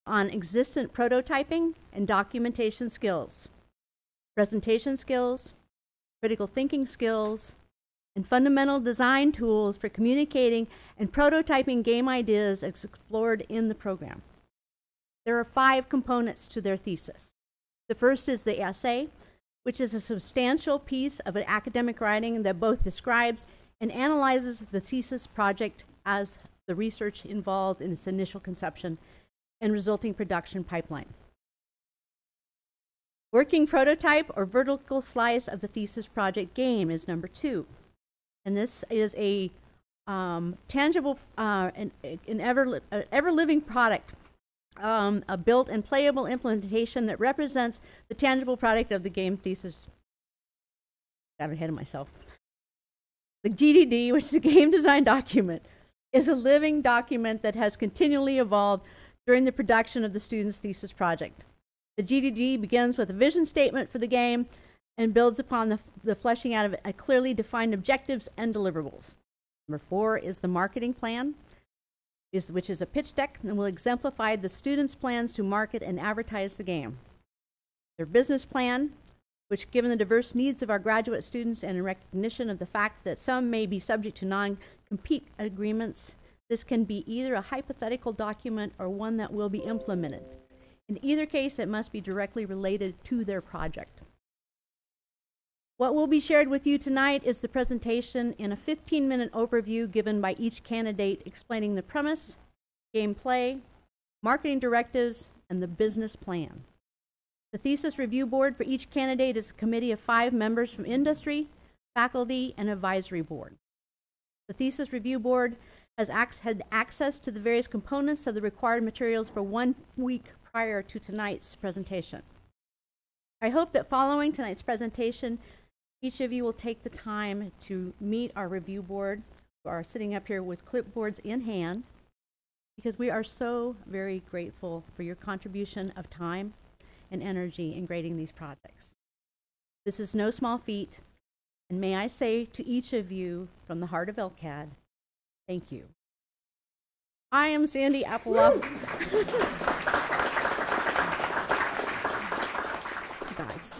on existent prototyping and documentation skills, presentation skills, critical thinking skills, and fundamental design tools for communicating and prototyping game ideas as explored in the program. There are 5 components to their thesis. The first is the essay, which is a substantial piece of an academic writing that both describes and analyzes the thesis project as the research involved in its initial conception and resulting production pipeline. Working prototype or vertical slice of the thesis project game is number 2. And this is a tangible, an ever-living product, a built and playable implementation that represents the tangible product of the game thesis. Got ahead of myself. The GDD, which is a game design document, is a living document that has continually evolved during the production of the student's thesis project. The GDD begins with a vision statement for the game and builds upon the fleshing out of a clearly defined objectives and deliverables. Number 4 is the marketing plan, which is a pitch deck and will exemplify the students' plans to market and advertise the game. Their business plan, which, given the diverse needs of our graduate students and in recognition of the fact that some may be subject to non-compete agreements, this can be either a hypothetical document or one that will be implemented. In either case, it must be directly related to their project. What will be shared with you tonight is the presentation in a 15-minute overview given by each candidate explaining the premise, gameplay, marketing directives, and the business plan. The thesis review board for each candidate is a committee of 5 members from industry, faculty, and advisory board. The thesis review board has had access to the various components of the required materials for 1 week prior to tonight's presentation. I hope that following tonight's presentation, each of you will take the time to meet our review board, who are sitting up here with clipboards in hand, because we are so very grateful for your contribution of time and energy in grading these projects. This is no small feat, and may I say to each of you from the heart of LCAD, thank you. I am Sandy Appleloff. Guys.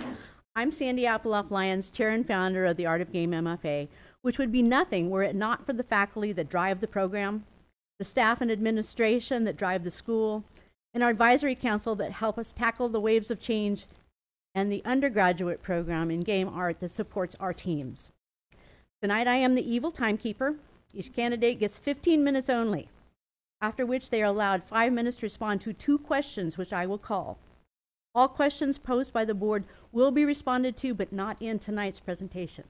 I'm Sandy Appleloff-Lyons, chair and founder of the Art of Game MFA, which would be nothing were it not for the faculty that drive the program, the staff and administration that drive the school, and our advisory council that help us tackle the waves of change, and the undergraduate program in game art that supports our teams. Tonight I am the evil timekeeper. Each candidate gets 15 minutes only, after which they are allowed 5 minutes to respond to 2 questions, which I will call. All questions posed by the board will be responded to, but not in tonight's presentation.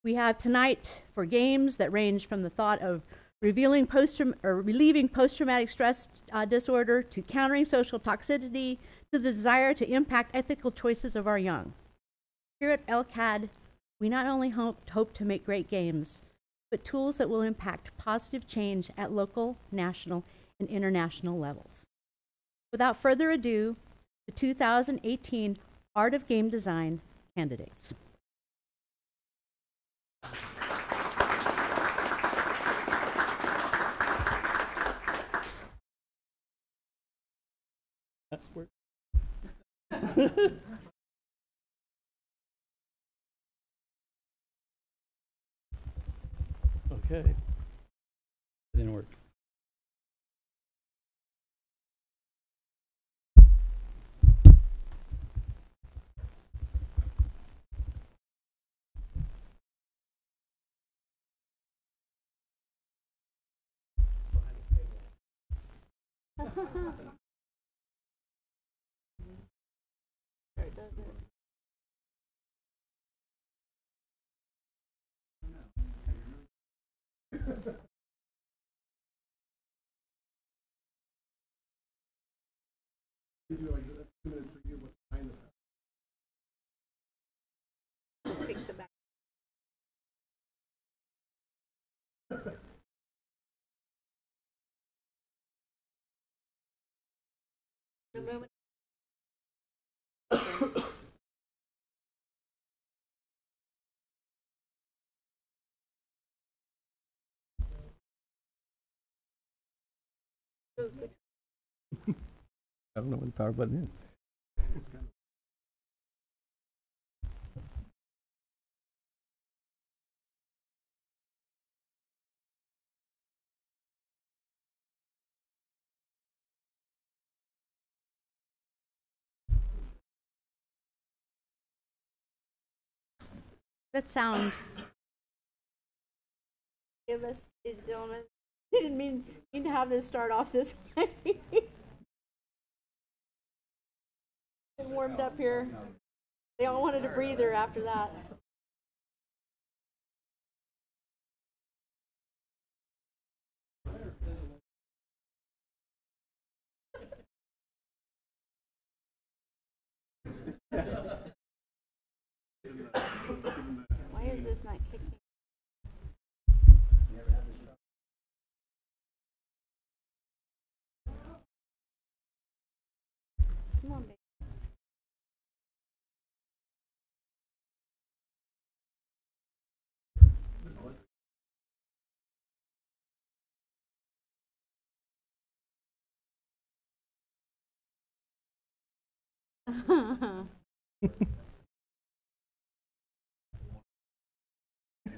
We have tonight for games that range from the thought of relieving post-traumatic stress disorder, to countering social toxicity, to the desire to impact ethical choices of our young. Here at LCAD, we not only hope to make great games, but tools that will impact positive change at local, national, and international levels. Without further ado, the 2018 Art of Game Design candidates. That's where. Okay. It didn't work. The moment. I don't know what the power button is. That sound. Give us, ladies and gentlemen. I didn't mean to have this start off this way. Been warmed up here. They all wanted a breather after that. Why is this not kicking? Come on, baby.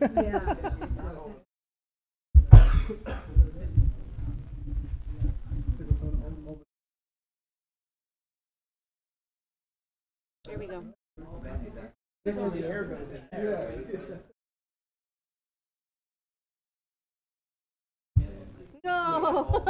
Yeah. Here we go. No.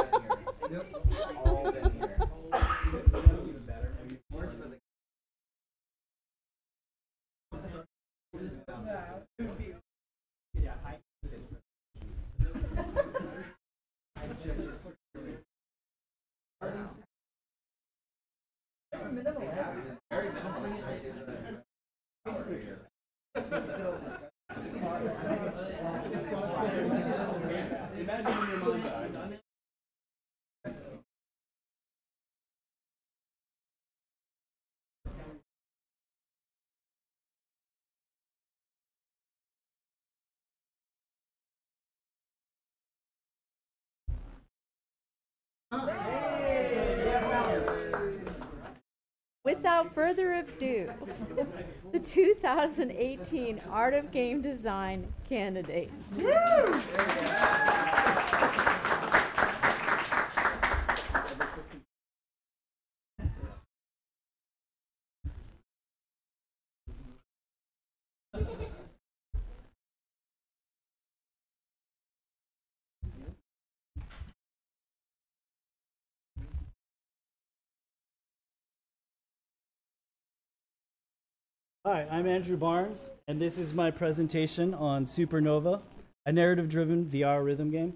Without further ado, the 2018 Art of Game Design candidates. Hi, I'm Andrew Barnes, and this is my presentation on Supernova, a narrative-driven VR rhythm game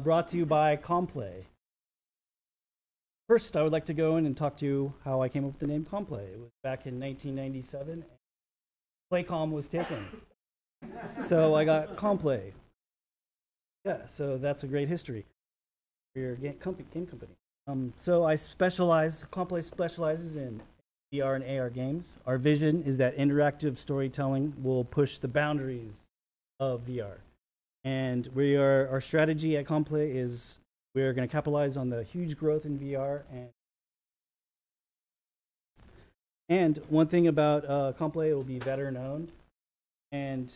brought to you by Complay. First, I would like to go in and talk to you how I came up with the name Complay. It was back in 1997. Playcom was taken, so I got Complay. Yeah, so that's a great history for your game company. So Complay specializes in VR and AR games. Our vision is that interactive storytelling will push the boundaries of VR. And our strategy at Complay is we're going to capitalize on the huge growth in VR. And one thing about Complay, it will be veteran owned. And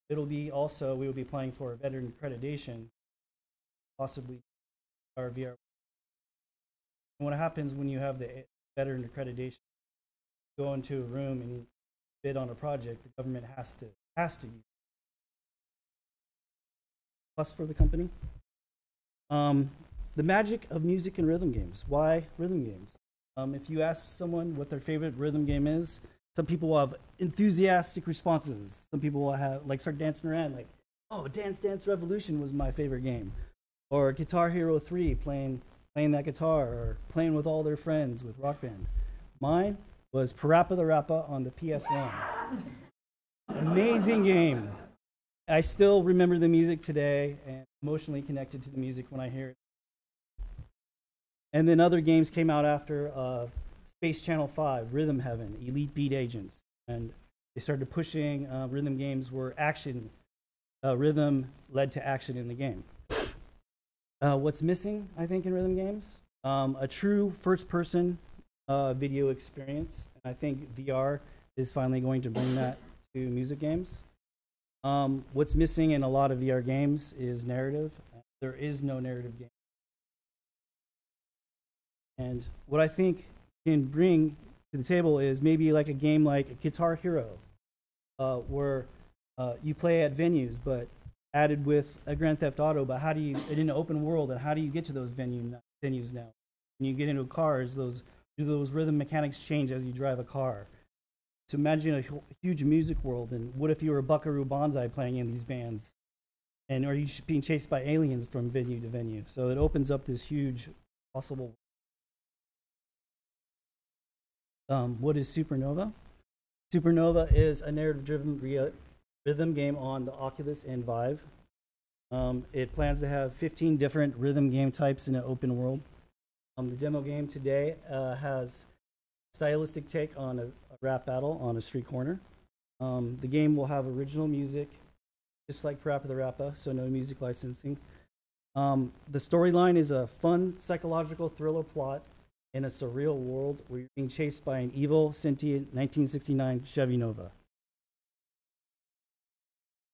it'll be also, we will be applying for a veteran accreditation, possibly our VR. And what happens when you have the veteran accreditation? Go into a room and bid on a project, the government has to use. Plus for the company. The magic of music and rhythm games. Why rhythm games? If you ask someone what their favorite rhythm game is, some people will have enthusiastic responses. Some people will have start dancing around like, oh, Dance Dance Revolution was my favorite game. Or Guitar Hero 3, playing that guitar, or playing with all their friends with Rock Band. Mine was Parappa the Rappa on the PS1. Amazing game. I still remember the music today and emotionally connected to the music when I hear it. And then other games came out after Space Channel 5, Rhythm Heaven, Elite Beat Agents. And they started pushing rhythm games where action, rhythm led to action in the game. What's missing, I think, in rhythm games? A true first-person video experience. And I think VR is finally going to bring that to music games. What's missing in a lot of VR games is narrative. There is no narrative game. And what I think can bring to the table is maybe like a game like Guitar Hero, where you play at venues, but added with a Grand Theft Auto. But how do you, in an open world, and how do you get to those venues now? When you get into cars, do those rhythm mechanics change as you drive a car? So imagine a huge music world, and what if you were a Buckaroo Banzai playing in these bands? And are you being chased by aliens from venue to venue? So it opens up this huge possible. What is Supernova? Supernova is a narrative-driven rhythm game on the Oculus and Vive. It plans to have 15 different rhythm game types in an open world. The demo game today has a stylistic take on a rap battle on a street corner. The game will have original music, just like Parappa the Rappa, so no music licensing. The storyline is a fun psychological thriller plot in a surreal world where you're being chased by an evil, sentient 1969 Chevy Nova.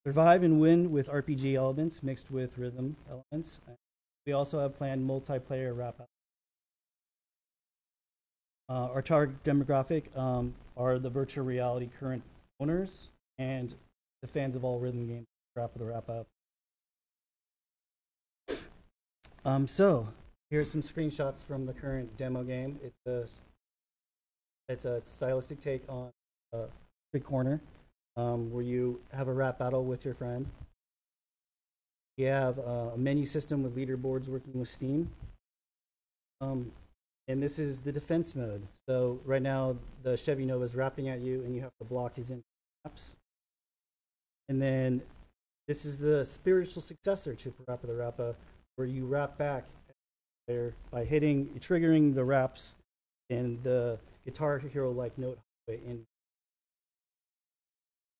Survive and win with RPG elements mixed with rhythm elements. We also have planned multiplayer rap. Our target demographic are the virtual reality current owners and the fans of all rhythm games. Parappa the Rappa. So here's some screenshots from the current demo game. It's a stylistic take on a street corner where you have a rap battle with your friend. You have a menu system with leaderboards working with Steam. And this is the defense mode. So right now the Chevy Nova is rapping at you and you have to block his raps. And then this is the spiritual successor to Parappa the Rappa, where you rap back there by triggering the raps and the Guitar Hero-like note in.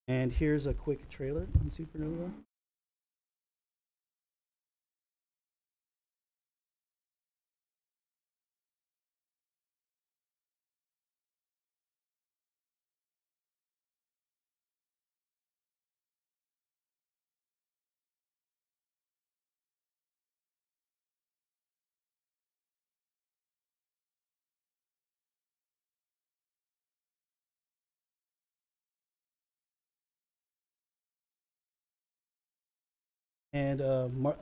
And here's a quick trailer on Supernova. And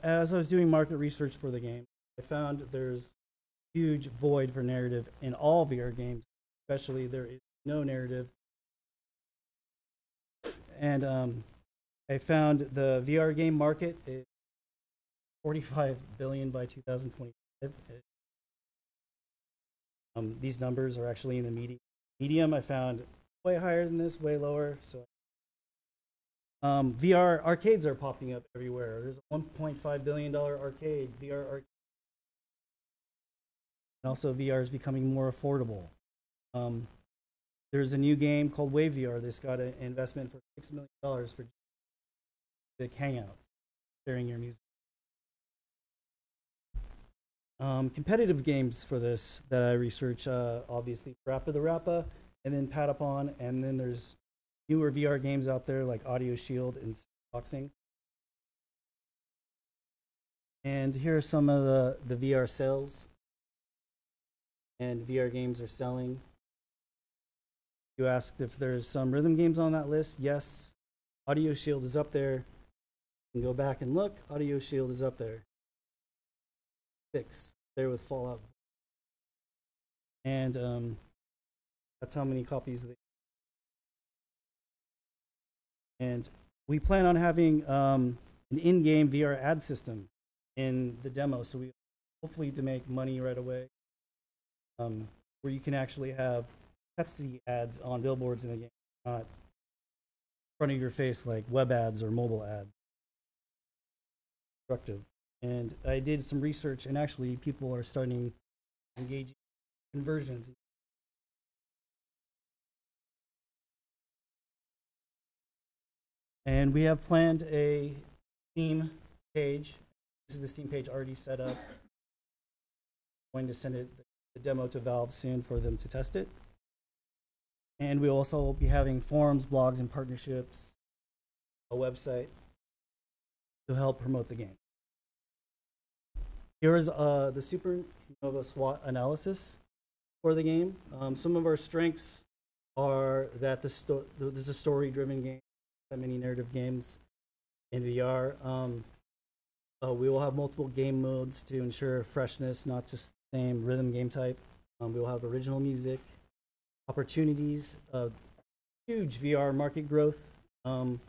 as I was doing market research for the game, I found there's a huge void for narrative in all VR games, especially there is no narrative. And I found the VR game market is $45 billion by 2025. These numbers are actually in the medium. I found way higher than this, way lower. So VR arcades are popping up everywhere. There's a $1.5 billion arcade, VR arcade. And also VR is becoming more affordable. There's a new game called Wave VR that's got an investment for $6 million for hangouts, sharing your music. Competitive games for this that I research, obviously Parappa the Rappa, and then Patapon, and then there's newer VR games out there like Audio Shield and Boxing. And here are some of the VR sales. And VR games are selling. You asked if there's some rhythm games on that list. Yes, Audio Shield is up there. You can go back and look. Audio Shield is up there. 6 there with Fallout. And that's how many copies they. And we plan on having an in-game VR ad system in the demo, so we hopefully to make money right away, where you can actually have Pepsi ads on billboards in the game, not in front of your face like web ads or mobile ads. Constructive. And I did some research, and actually people are starting to engage in conversions. And we have planned a Steam page. This is the Steam page already set up. going to send the demo to Valve soon for them to test it. And we'll also be having forums, blogs, and partnerships, a website to help promote the game. Here is the Supernova SWOT analysis for the game. Some of our strengths are that this is a story-driven game, that many narrative games in VR. We will have multiple game modes to ensure freshness, not just the same rhythm game type. We will have original music, opportunities, huge VR market growth. And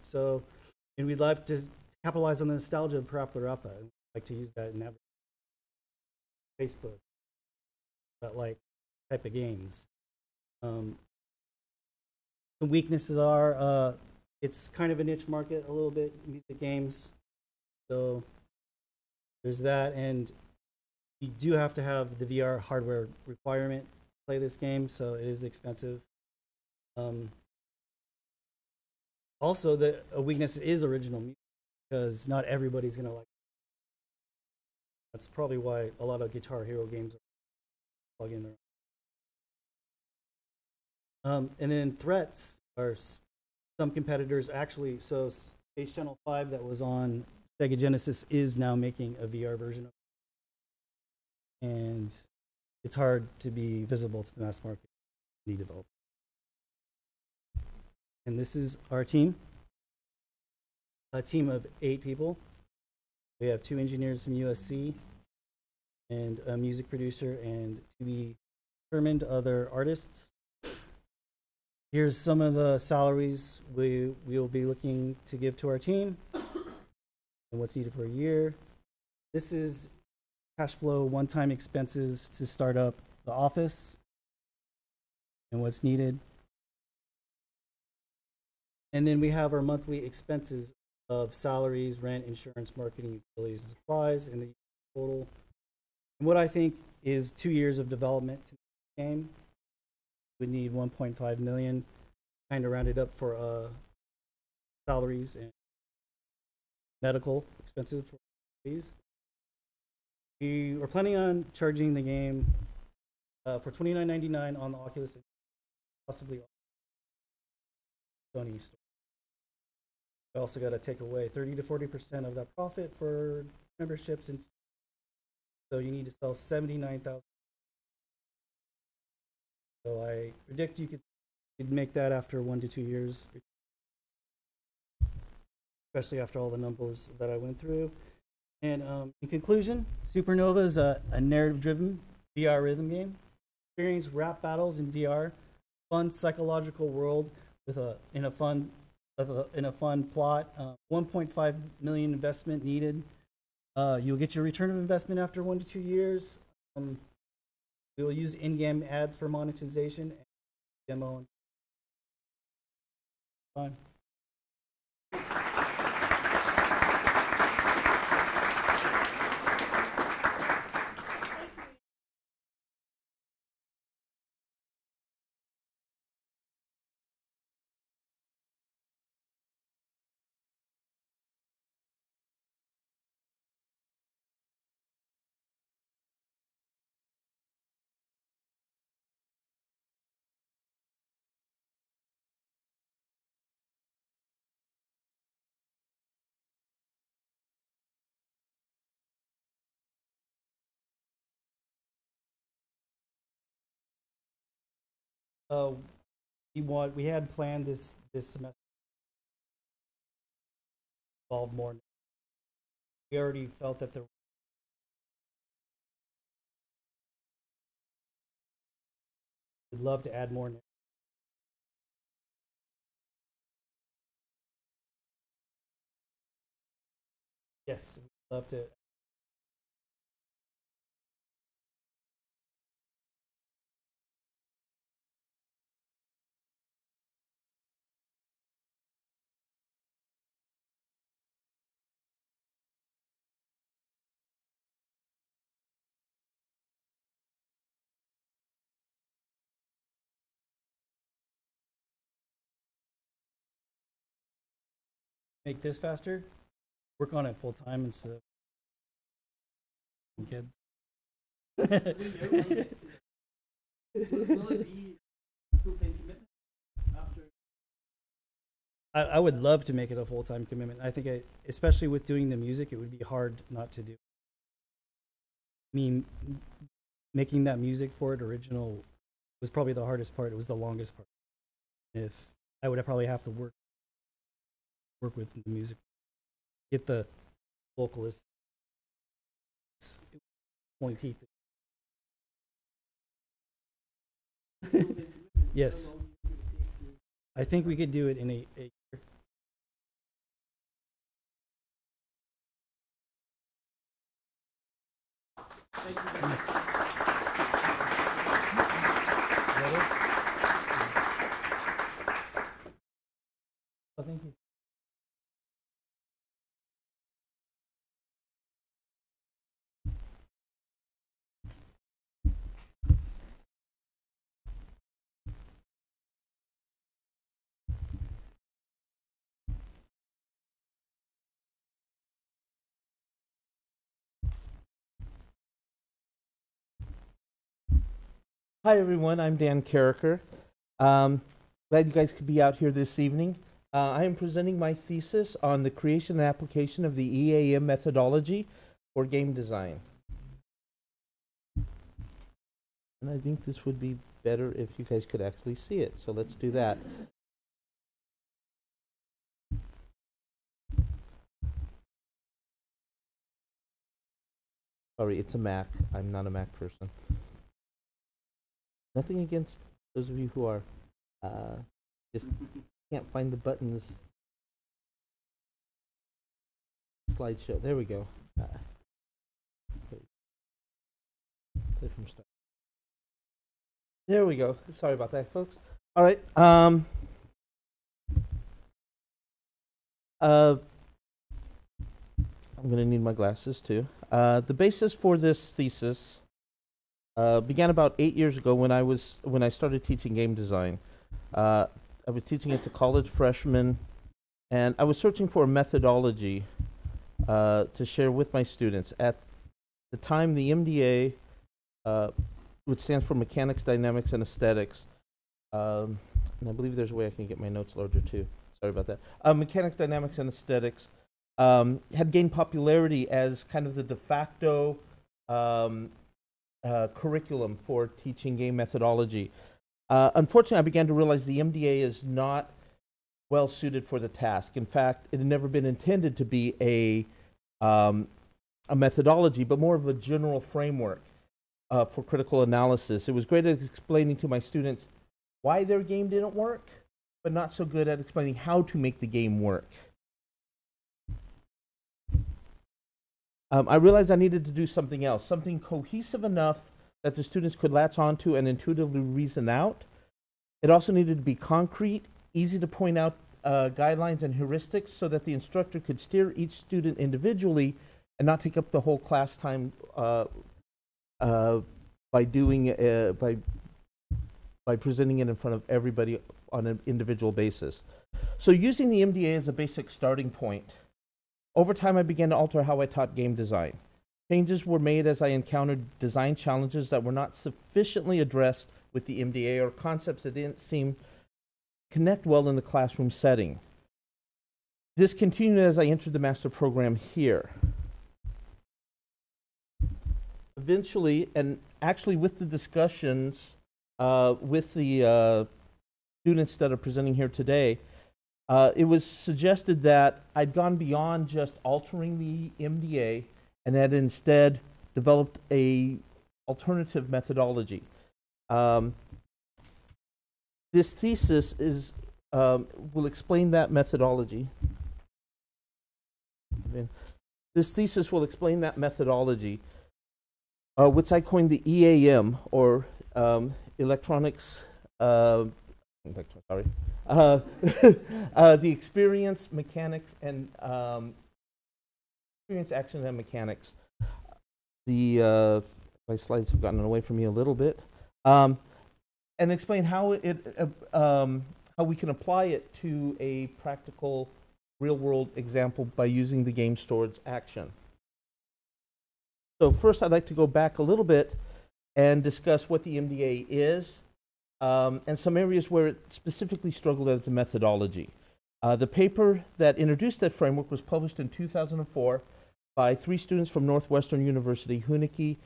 we'd like to capitalize on the nostalgia of Parappa the Rappa. I'd like to use that in Facebook, that like type of games. The weaknesses are it's kind of a niche market a little bit, music games. So there's that, and you do have to have the VR hardware requirement to play this game, so it is expensive. Also, a weakness is original music, because not everybody's gonna like it. That's probably why a lot of Guitar Hero games are plug in there. And then threats are some competitors actually. So Space Channel 5 that was on Sega Genesis is now making a VR version of it. And it's hard to be visible to the mass market. Need developers. And this is our team. A team of 8 people. We have 2 engineers from USC and a music producer and to be determined other artists. Here's some of the salaries we will be looking to give to our team and what's needed for a year. This is cash flow one-time expenses to start up the office and what's needed. And then we have our monthly expenses of salaries, rent, insurance, marketing, utilities, and supplies, and the total. And what I think is 2 years of development to the game. We need 1.5 million, kind of rounded up for salaries and medical expenses for these. We are planning on charging the game for $29.99 on the Oculus and possibly Sony store. We also got to take away 30 to 40% of that profit for memberships, and so you need to sell 79,000. So I predict you could make that after 1 to 2 years, especially after all the numbers that I went through. And in conclusion, Supernova is a narrative-driven VR rhythm game. Experience rap battles in VR, fun psychological world with in a fun plot. 1.5 million investment needed. You'll get your return of investment after 1 to 2 years. We will use in-game ads for monetization and demo. Fine. We had planned this semester involve more. We already felt that we'd love to add more. Yes, we'd love to. Make this faster, work on it full time instead of kids. Will it be full-time commitment after? I would love to make it a full-time commitment. I think, especially with doing the music, it would be hard not to do. I mean, making that music for it original was probably the hardest part. It was the longest part. If I would probably have to work with the music, get the vocalist, pulling teeth. Yes, I think we could do it in a year. Thank you very much. Oh, thank you. Hi everyone, I'm Dan Carricker. Glad you guys could be out here this evening. I am presenting my thesis on the creation and application of the EAM methodology for game design. And I think this would be better if you guys could actually see it, so let's do that. Sorry, it's a Mac. I'm not a Mac person. Nothing against those of you who are. Just can't find the buttons. Slideshow. There we go. Play from start. There we go. Sorry about that, folks. All right. I'm going to need my glasses too. The basis for this thesis began about 8 years ago when I started teaching game design. I was teaching it to college freshmen, and I was searching for a methodology to share with my students. At the time, the MDA, which stands for Mechanics, Dynamics, and Aesthetics, and I believe there's a way I can get my notes larger too. Sorry about that. Mechanics, Dynamics, and Aesthetics had gained popularity as kind of the de facto curriculum for teaching game methodology. Unfortunately, I began to realize the MDA is not well suited for the task. In fact, it had never been intended to be a methodology, but more of a general framework for critical analysis. It was great at explaining to my students why their game didn't work, but not so good at explaining how to make the game work. I realized I needed to do something else, something cohesive enough that the students could latch onto and intuitively reason out. It also needed to be concrete, easy to point out guidelines and heuristics so that the instructor could steer each student individually and not take up the whole class time by presenting it in front of everybody on an individual basis. So using the MDA as a basic starting point, over time I began to alter how I taught game design. Changes were made as I encountered design challenges that were not sufficiently addressed with the MDA or concepts that didn't seem to connect well in the classroom setting. This continued as I entered the master program here. Eventually, and actually with the discussions with the students that are presenting here today, it was suggested that I'd gone beyond just altering the MDA and had instead developed a alternative methodology. This thesis is will explain that methodology. This thesis will explain that methodology, which I coined the EAM, or electronics. The experience, mechanics, and experience, actions, and mechanics. My slides have gotten away from me a little bit, and explain how how we can apply it to a practical, real-world example by using the game storage action. So first, I'd like to go back a little bit and discuss what the MDA is, and some areas where it specifically struggled at the methodology. The paper that introduced that framework was published in 2004 by 3 students from Northwestern University, Huneke,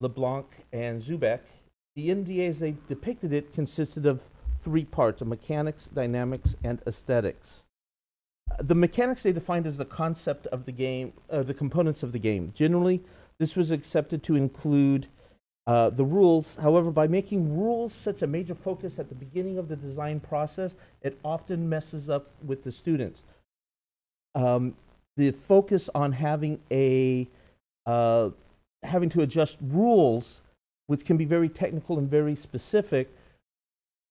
LeBlanc, and Zubek. The MDA, as they depicted it, consisted of 3 parts: of mechanics, dynamics, and aesthetics. The mechanics they defined as the concept of the game, the components of the game. Generally, this was accepted to include the rules. However, by making rules such a major focus at the beginning of the design process, it often messes up with the students. The focus on having to adjust rules, which can be very technical and very specific,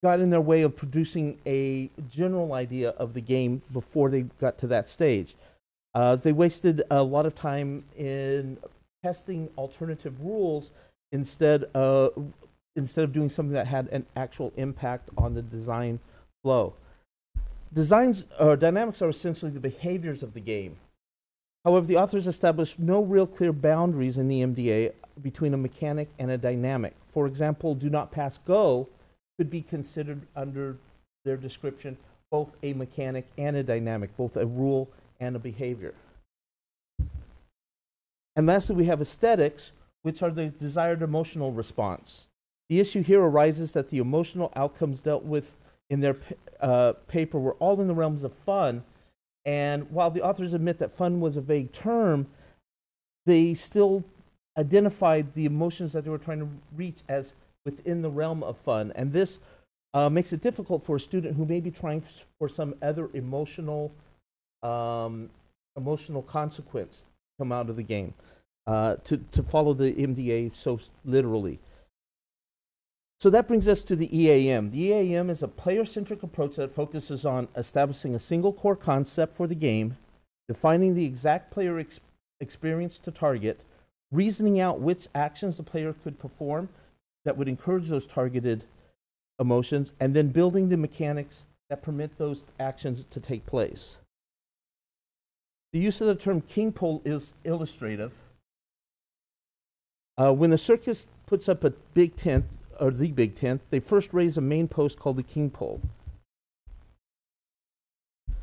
got in their way of producing a general idea of the game before they got to that stage. They wasted a lot of time in testing alternative rules instead of doing something that had an actual impact on the design flow. Dynamics are essentially the behaviors of the game. However, the authors established no real clear boundaries in the MDA between a mechanic and a dynamic. For example, do not pass go could be considered under their description both a mechanic and a dynamic, both a rule and a behavior. And lastly, we have aesthetics, which are the desired emotional response. The issue here arises that the emotional outcomes dealt with in their paper were all in the realms of fun, and while the authors admit that fun was a vague term, they still identified the emotions that they were trying to reach as within the realm of fun. And this makes it difficult for a student who may be trying for some other emotional consequence to come out of the game, to follow the MDA so literally. So that brings us to the EAM. The EAM is a player-centric approach that focuses on establishing a single core concept for the game, defining the exact player experience to target, reasoning out which actions the player could perform that would encourage those targeted emotions, and then building the mechanics that permit those actions to take place. The use of the term king pole is illustrative. When the circus puts up a big tent, or the big tent, they first raise a main post called the king pole.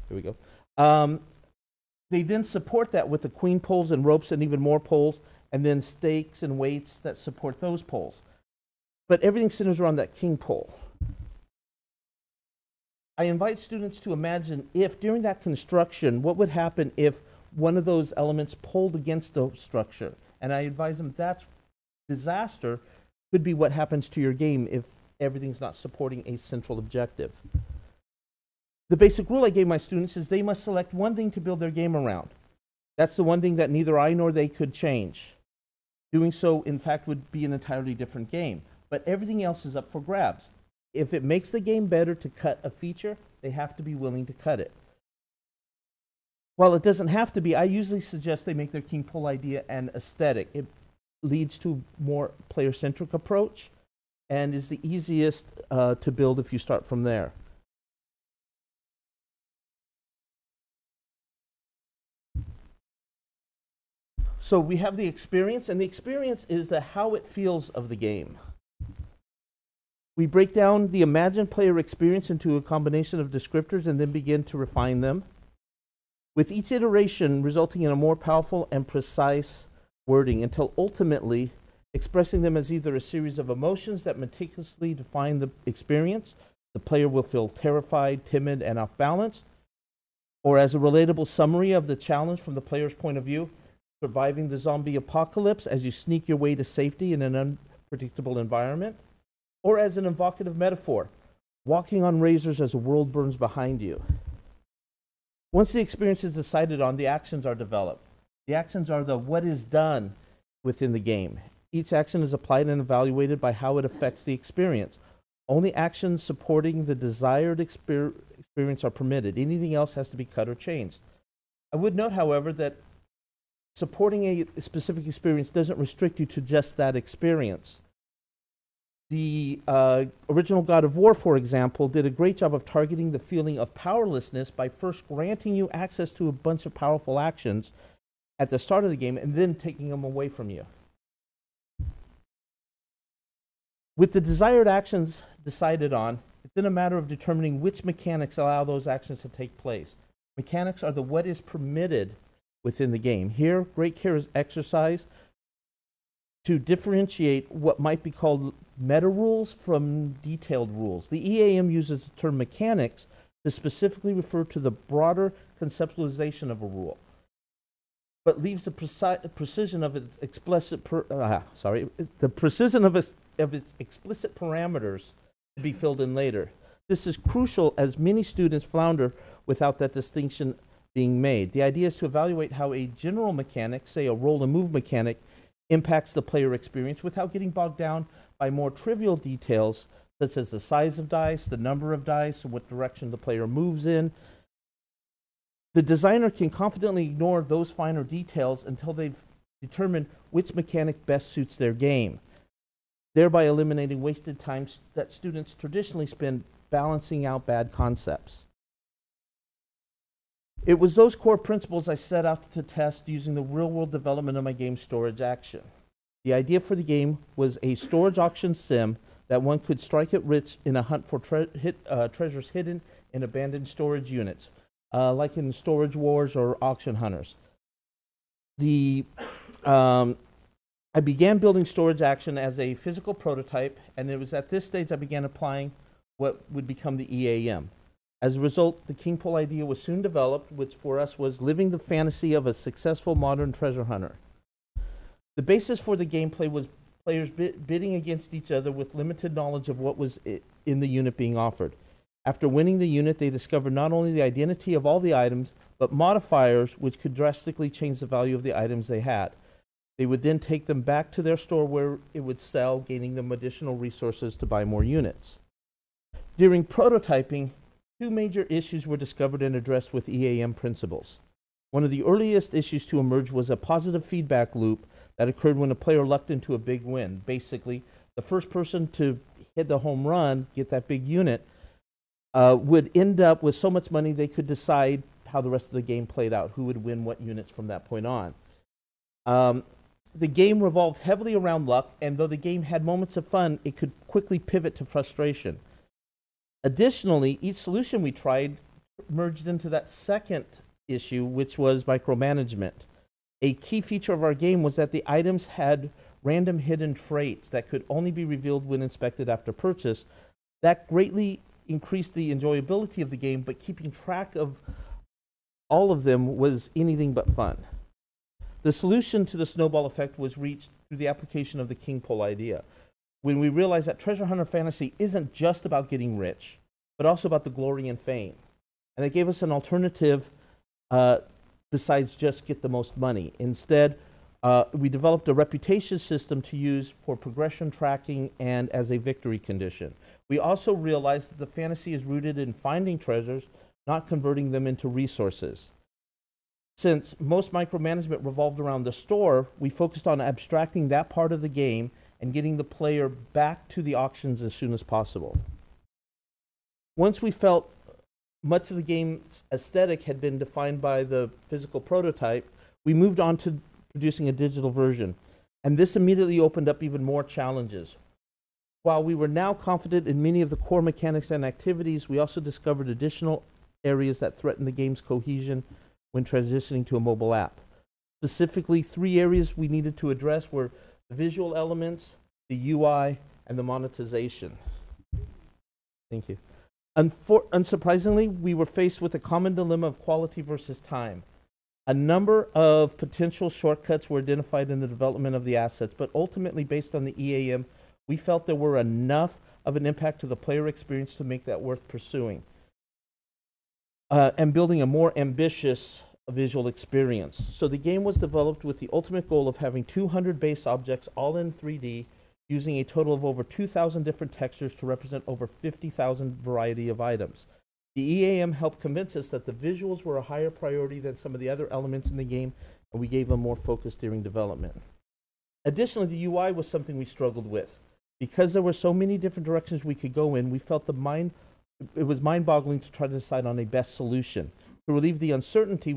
Here we go. They then support that with the queen poles and ropes and even more poles, and then stakes and weights that support those poles. But everything centers around that king pole. I invite students to imagine if during that construction, what would happen if one of those elements pulled against the structure. And I advise them that's disaster could be what happens to your game if everything's not supporting a central objective. The basic rule I gave my students is they must select one thing to build their game around. That's the one thing that neither I nor they could change. Doing so, in fact, would be an entirely different game. But everything else is up for grabs. If it makes the game better to cut a feature, they have to be willing to cut it. While it doesn't have to be, I usually suggest they make their king pole idea an aesthetic. It leads to a more player-centric approach and is the easiest to build if you start from there. So we have the experience, and the experience is the how it feels of the game. We break down the imagined player experience into a combination of descriptors and then begin to refine them, with each iteration resulting in a more powerful and precise wording until ultimately expressing them as either a series of emotions that meticulously define the experience. The player will feel terrified, timid, and off balance, or as a relatable summary of the challenge from the player's point of view, surviving the zombie apocalypse as you sneak your way to safety in an unpredictable environment, or as an evocative metaphor, walking on razors as the world burns behind you. Once the experience is decided on, the actions are developed. The actions are the what is done within the game. Each action is applied and evaluated by how it affects the experience. Only actions supporting the desired experience are permitted. Anything else has to be cut or changed. I would note, however, that supporting a specific experience doesn't restrict you to just that experience. The original God of War, for example, did a great job of targeting the feeling of powerlessness by first granting you access to a bunch of powerful actions at the start of the game and then taking them away from you. With the desired actions decided on, it's then a matter of determining which mechanics allow those actions to take place. Mechanics are the what is permitted within the game. Here, great care is exercised to differentiate what might be called meta rules from detailed rules. The EAM uses the term mechanics to specifically refer to the broader conceptualization of a rule, but leaves the precision of its explicit its explicit parameters to be filled in later. This is crucial as many students flounder without that distinction being made. The idea is to evaluate how a general mechanic, say a roll and move mechanic, impacts the player experience without getting bogged down by more trivial details such as the size of dice, the number of dice, and what direction the player moves in. The designer can confidently ignore those finer details until they've determined which mechanic best suits their game, thereby eliminating wasted time that students traditionally spend balancing out bad concepts. It was those core principles I set out to test using the real-world development of my game Storage Action. The idea for the game was a storage auction sim that one could strike it rich in a hunt for treasures hidden in abandoned storage units, like in Storage Wars or Auction Hunters. I began building Storage Action as a physical prototype, and it was at this stage I began applying what would become the EAM. As a result, the King Pole idea was soon developed, which for us was living the fantasy of a successful modern treasure hunter. The basis for the gameplay was players bidding against each other with limited knowledge of what was in the unit being offered. After winning the unit, they discovered not only the identity of all the items, but modifiers which could drastically change the value of the items they had. They would then take them back to their store where it would sell, gaining them additional resources to buy more units. During prototyping, two major issues were discovered and addressed with EAM principles. One of the earliest issues to emerge was a positive feedback loop that occurred when a player lucked into a big win. Basically, the first person to hit the home run, get that big unit, would end up with so much money they could decide how the rest of the game played out, who would win what units from that point on. The game revolved heavily around luck, and though the game had moments of fun, it could quickly pivot to frustration. Additionally, each solution we tried merged into that second issue, which was micromanagement. A key feature of our game was that the items had random hidden traits that could only be revealed when inspected after purchase. That greatly increased the enjoyability of the game, but keeping track of all of them was anything but fun. The solution to the snowball effect was reached through the application of the King Pole idea, when we realized that treasure hunter fantasy isn't just about getting rich, but also about the glory and fame. And it gave us an alternative besides just get the most money. Instead, we developed a reputation system to use for progression tracking and as a victory condition. We also realized that the fantasy is rooted in finding treasures, not converting them into resources. Since most micromanagement revolved around the store, we focused on abstracting that part of the game and getting the player back to the auctions as soon as possible. Once we felt much of the game's aesthetic had been defined by the physical prototype, we moved on to producing a digital version, and this immediately opened up even more challenges. While we were now confident in many of the core mechanics and activities, we also discovered additional areas that threatened the game's cohesion when transitioning to a mobile app. Specifically, three areas we needed to address were the visual elements, the UI, and the monetization. Thank you. Unsurprisingly, we were faced with a common dilemma of quality versus time. A number of potential shortcuts were identified in the development of the assets, but ultimately, based on the EAM, we felt there were enough of an impact to the player experience to make that worth pursuing. And building a more ambitious visual experience. So the game was developed with the ultimate goal of having 200 base objects all in 3D, using a total of over 2,000 different textures to represent over 50,000 variety of items. The EAM helped convince us that the visuals were a higher priority than some of the other elements in the game, and we gave them more focus during development. Additionally, the UI was something we struggled with. Because there were so many different directions we could go in, we felt it was mind-boggling to try to decide on a best solution. To relieve the uncertainty,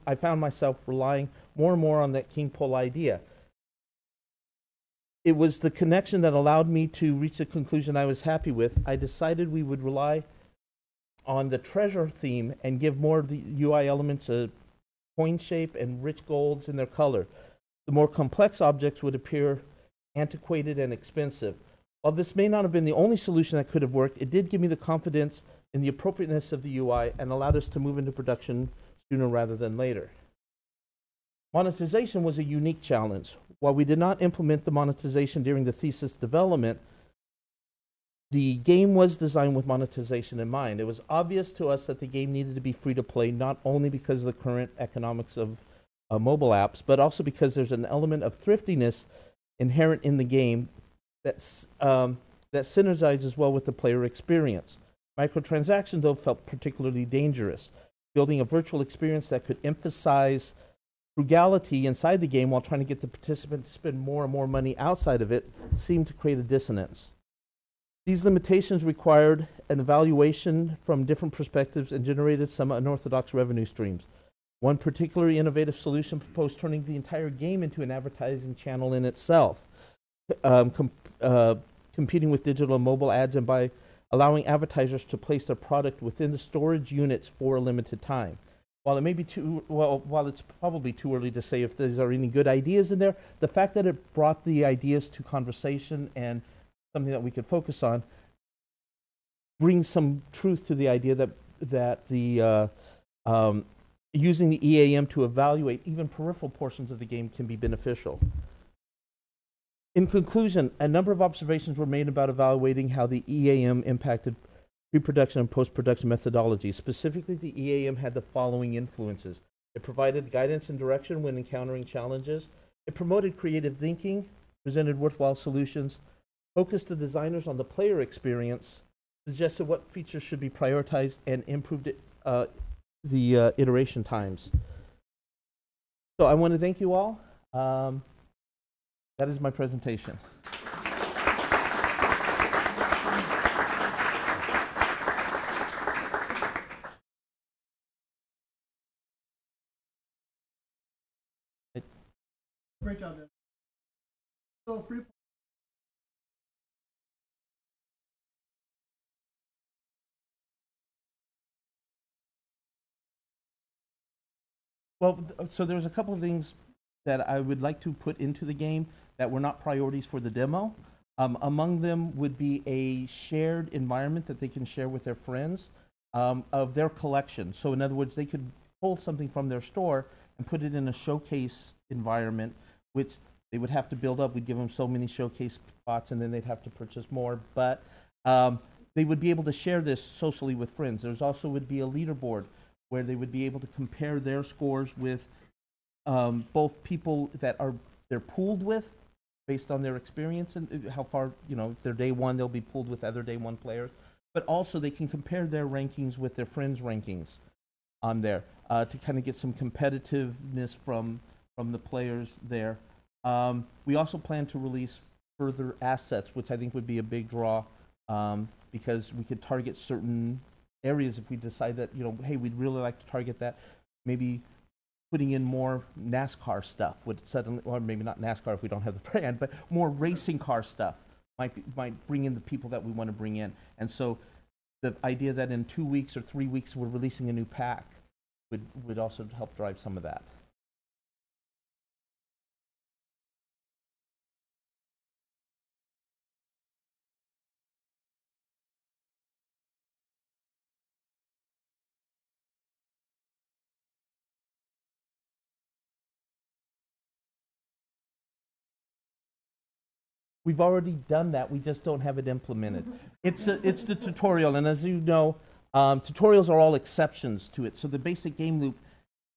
I found myself relying more and more on that King Pole idea. it was the connection that allowed me to reach a conclusion I was happy with. I decided we would rely on the treasure theme and give more of the UI elements a coin shape and rich golds in their color. The more complex objects would appear antiquated and expensive. While this may not have been the only solution that could have worked, it did give me the confidence in the appropriateness of the UI and allowed us to move into production sooner rather than later. Monetization was a unique challenge. While we did not implement the monetization during the thesis development, the game was designed with monetization in mind. It was obvious to us that the game needed to be free to play, not only because of the current economics of mobile apps, but also because there's an element of thriftiness inherent in the game that synergizes well with the player experience. Microtransactions, though, felt particularly dangerous. Building a virtual experience that could emphasize frugality inside the game while trying to get the participant to spend more and more money outside of it seemed to create a dissonance. These limitations required an evaluation from different perspectives and generated some unorthodox revenue streams. One particularly innovative solution proposed turning the entire game into an advertising channel in itself, competing with digital and mobile ads, and by allowing advertisers to place their product within the storage units for a limited time. While it may be while it's probably too early to say if these are any good ideas in there, the fact that it brought the ideas to conversation and something that we could focus on brings some truth to the idea that the using the EAM to evaluate even peripheral portions of the game can be beneficial. In conclusion, a number of observations were made about evaluating how the EAM impacted pre-production and post-production methodologies. Specifically, the EAM had the following influences. It provided guidance and direction when encountering challenges. It promoted creative thinking, presented worthwhile solutions, focused the designers on the player experience, suggested what features should be prioritized, and improved the iteration times. So I want to thank you all. That is my presentation. Great job, man. So free. Well, so there's a couple of things that I would like to put into the game that were not priorities for the demo. Among them would be a shared environment that they can share with their friends of their collection. So in other words, they could pull something from their store and put it in a showcase environment, which they would have to build up. We'd give them so many showcase spots, and then they'd have to purchase more. But they would be able to share this socially with friends. There's also would be a leaderboard where they would be able to compare their scores with both people that they're pooled with based on their experience and how far, if they're day one, they'll be pooled with other day one players. But also they can compare their rankings with their friends' rankings on there to kind of get some competitiveness from the players there. We also plan to release further assets, which I think would be a big draw because we could target certain areas if we decide that, hey, we'd really like to target that. Maybe putting in more NASCAR stuff would suddenly, or maybe not NASCAR if we don't have the brand, but more racing car stuff might bring in the people that we want to bring in. And so the idea that in 2 weeks or 3 weeks we're releasing a new pack would also help drive some of that. We've already done that. We just don't have it implemented. It's the tutorial, and as you know, tutorials are all exceptions to it. So the basic game loop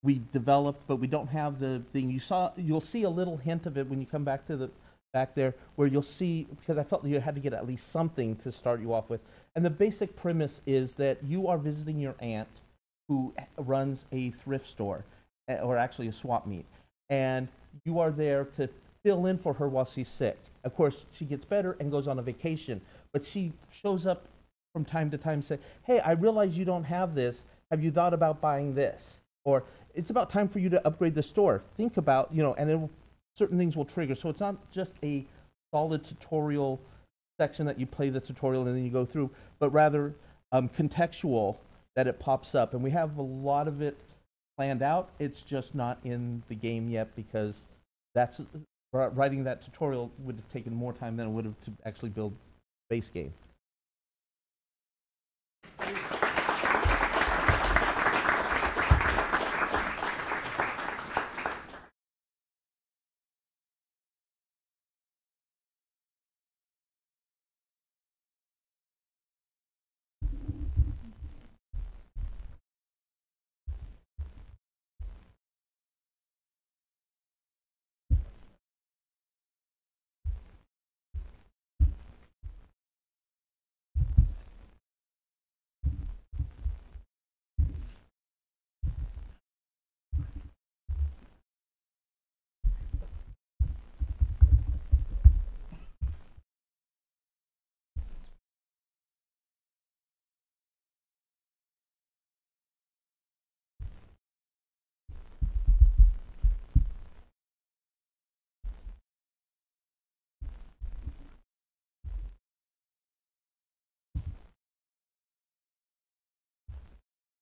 we developed, but we don't have the thing. You'll see a little hint of it when you come back to the back there, where you'll see, because I felt you had to get at least something to start you off with. And the basic premise is that you are visiting your aunt who runs a thrift store, or actually a swap meet, and you are there to fill in for her while she's sick. Of course, she gets better and goes on a vacation, but she shows up from time to time and says, hey, I realize you don't have this. Have you thought about buying this? Or it's about time for you to upgrade the store. Think about, and certain things will trigger. So it's not just a solid tutorial section that you play the tutorial and then you go through, but rather contextual, that it pops up. And we have a lot of it planned out. It's just not in the game yet because writing that tutorial would have taken more time than it would have to actually build base game.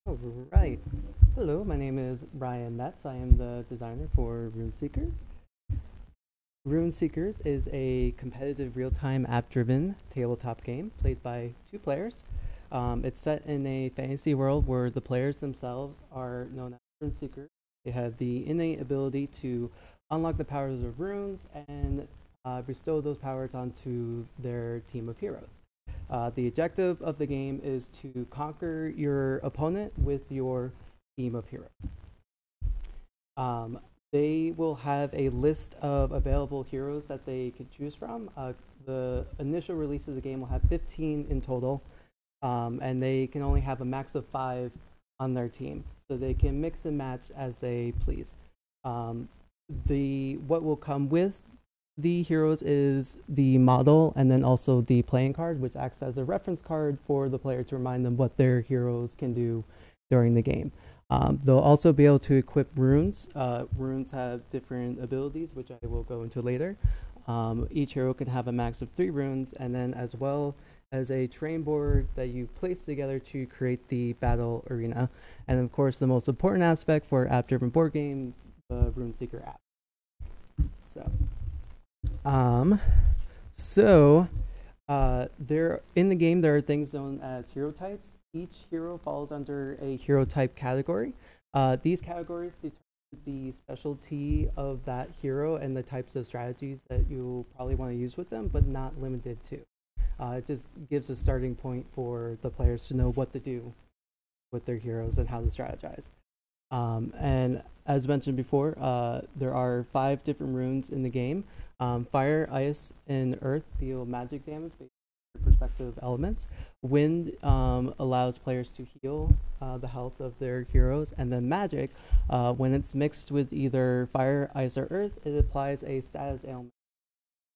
Alright. Hello, my name is Brian Metz. I am the designer for Runeseekers. Runeseekers is a competitive real-time app-driven tabletop game played by 2 players. It's set in a fantasy world where the players themselves are known as Runeseekers. They have the innate ability to unlock the powers of runes and bestow those powers onto their team of heroes. The objective of the game is to conquer your opponent with your team of heroes. They will have a list of available heroes that they can choose from. The initial release of the game will have 15 in total, and they can only have a max of 5 on their team, so they can mix and match as they please. What will come with the heroes is the model and then also the playing card, which acts as a reference card for the player to remind them what their heroes can do during the game. They'll also be able to equip runes. Runes have different abilities, which I will go into later. Each hero can have a max of 3 runes, and then as well as a terrain board that you place together to create the battle arena. And of course, the most important aspect for app-driven board game, the Runeseeker app. There in the game there are things known as hero types. Each hero falls under a hero type category. These categories determine the specialty of that hero and the types of strategies that you'll probably want to use with them, but not limited to. It just gives a starting point for the players to know what to do with their heroes and how to strategize. And as mentioned before, there are 5 different runes in the game. Fire, ice, and earth deal magic damage based on their respective elements. Wind allows players to heal the health of their heroes. And then magic, when it's mixed with either fire, ice, or earth, it applies a status ailment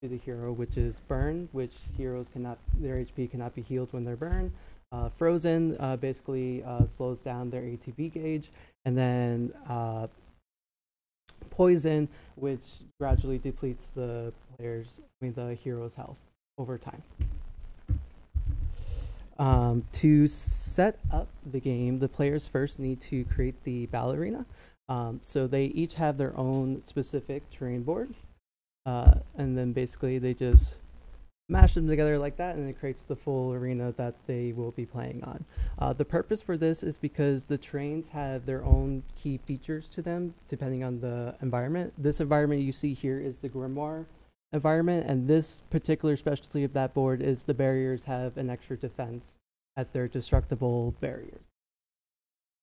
to the hero, which is burn, which heroes cannot, their HP cannot be healed when they're burned. Frozen basically slows down their ATB gauge, and then poison, which gradually depletes the hero's health over time. To set up the game, the players first need to create the battle arena. So they each have their own specific terrain board, and then basically they just mash them together like that, and it creates the full arena that they will be playing on. The purpose for this is because the terrains have their own key features to them depending on the environment. This environment you see here is the Grimoire environment, and this particular specialty of that board is the barriers have an extra defense at their destructible barriers.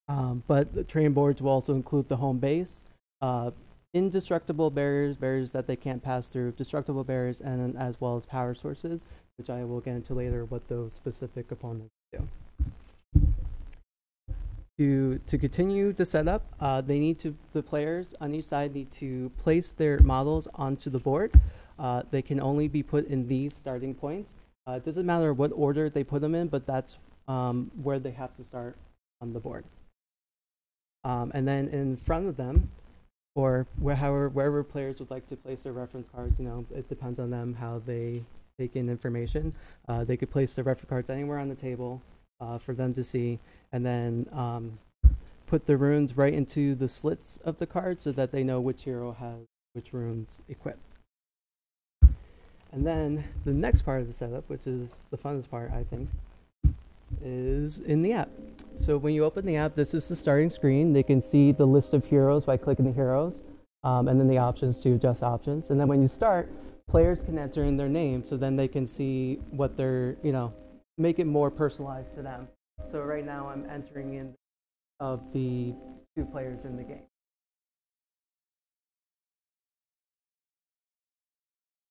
But the terrain boards will also include the home base, indestructible barriers, barriers that they can't pass through, destructible barriers, and as well as power sources, which I will get into later what those specific components do. To continue the setup, the players on each side need to place their models onto the board. They can only be put in these starting points. It doesn't matter what order they put them in, but that's where they have to start on the board. And then in front of them, or wherever players would like to place their reference cards. You know, it depends on them how they take in information. They could place their reference cards anywhere on the table for them to see, and then put the runes right into the slits of the card so that they know which hero has which runes equipped. And then the next part of the setup, which is the funnest part, I think, is in the app. So when you open the app, this is the starting screen. They can see the list of heroes by clicking the heroes, and then the options to adjust options. And then when you start, players can enter in their name, so then they can see what they're, you know, make it more personalized to them. So right now I'm entering in of the 2 players in the game.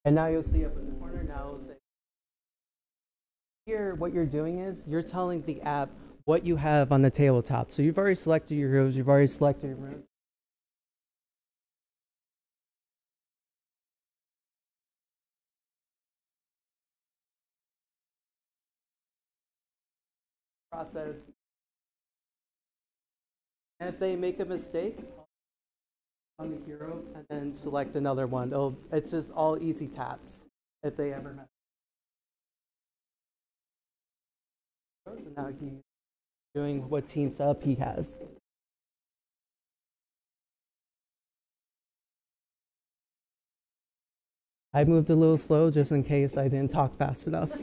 And now you'll see up in the corner, now it'll say, here what you're doing is you're telling the app what you have on the tabletop. So you've already selected your heroes, you've already selected your runes. Process. And if they make a mistake on the hero and then select another one, it's just all easy taps if they ever mess. So now he's doing what team setup he has. I moved a little slow just in case I didn't talk fast enough.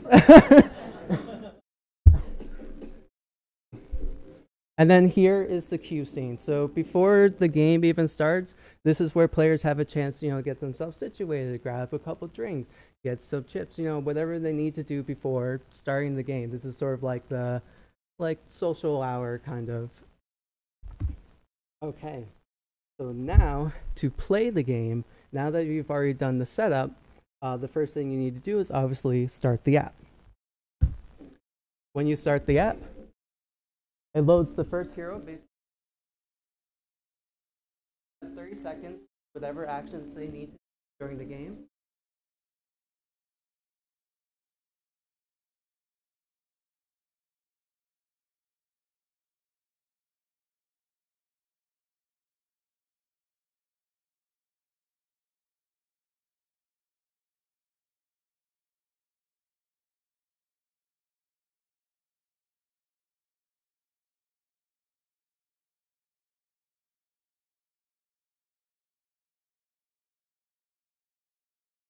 And then here is the queue scene. So before the game even starts, this is where players have a chance to, you know, get themselves situated, grab a couple drinks, get some chips, you know, whatever they need to do before starting the game. This is sort of like the social hour kind of. Okay, so now to play the game, now that you've already done the setup, the first thing you need to do is obviously start the app. When you start the app, it loads the first hero basically 30 seconds, whatever actions they need to do during the game.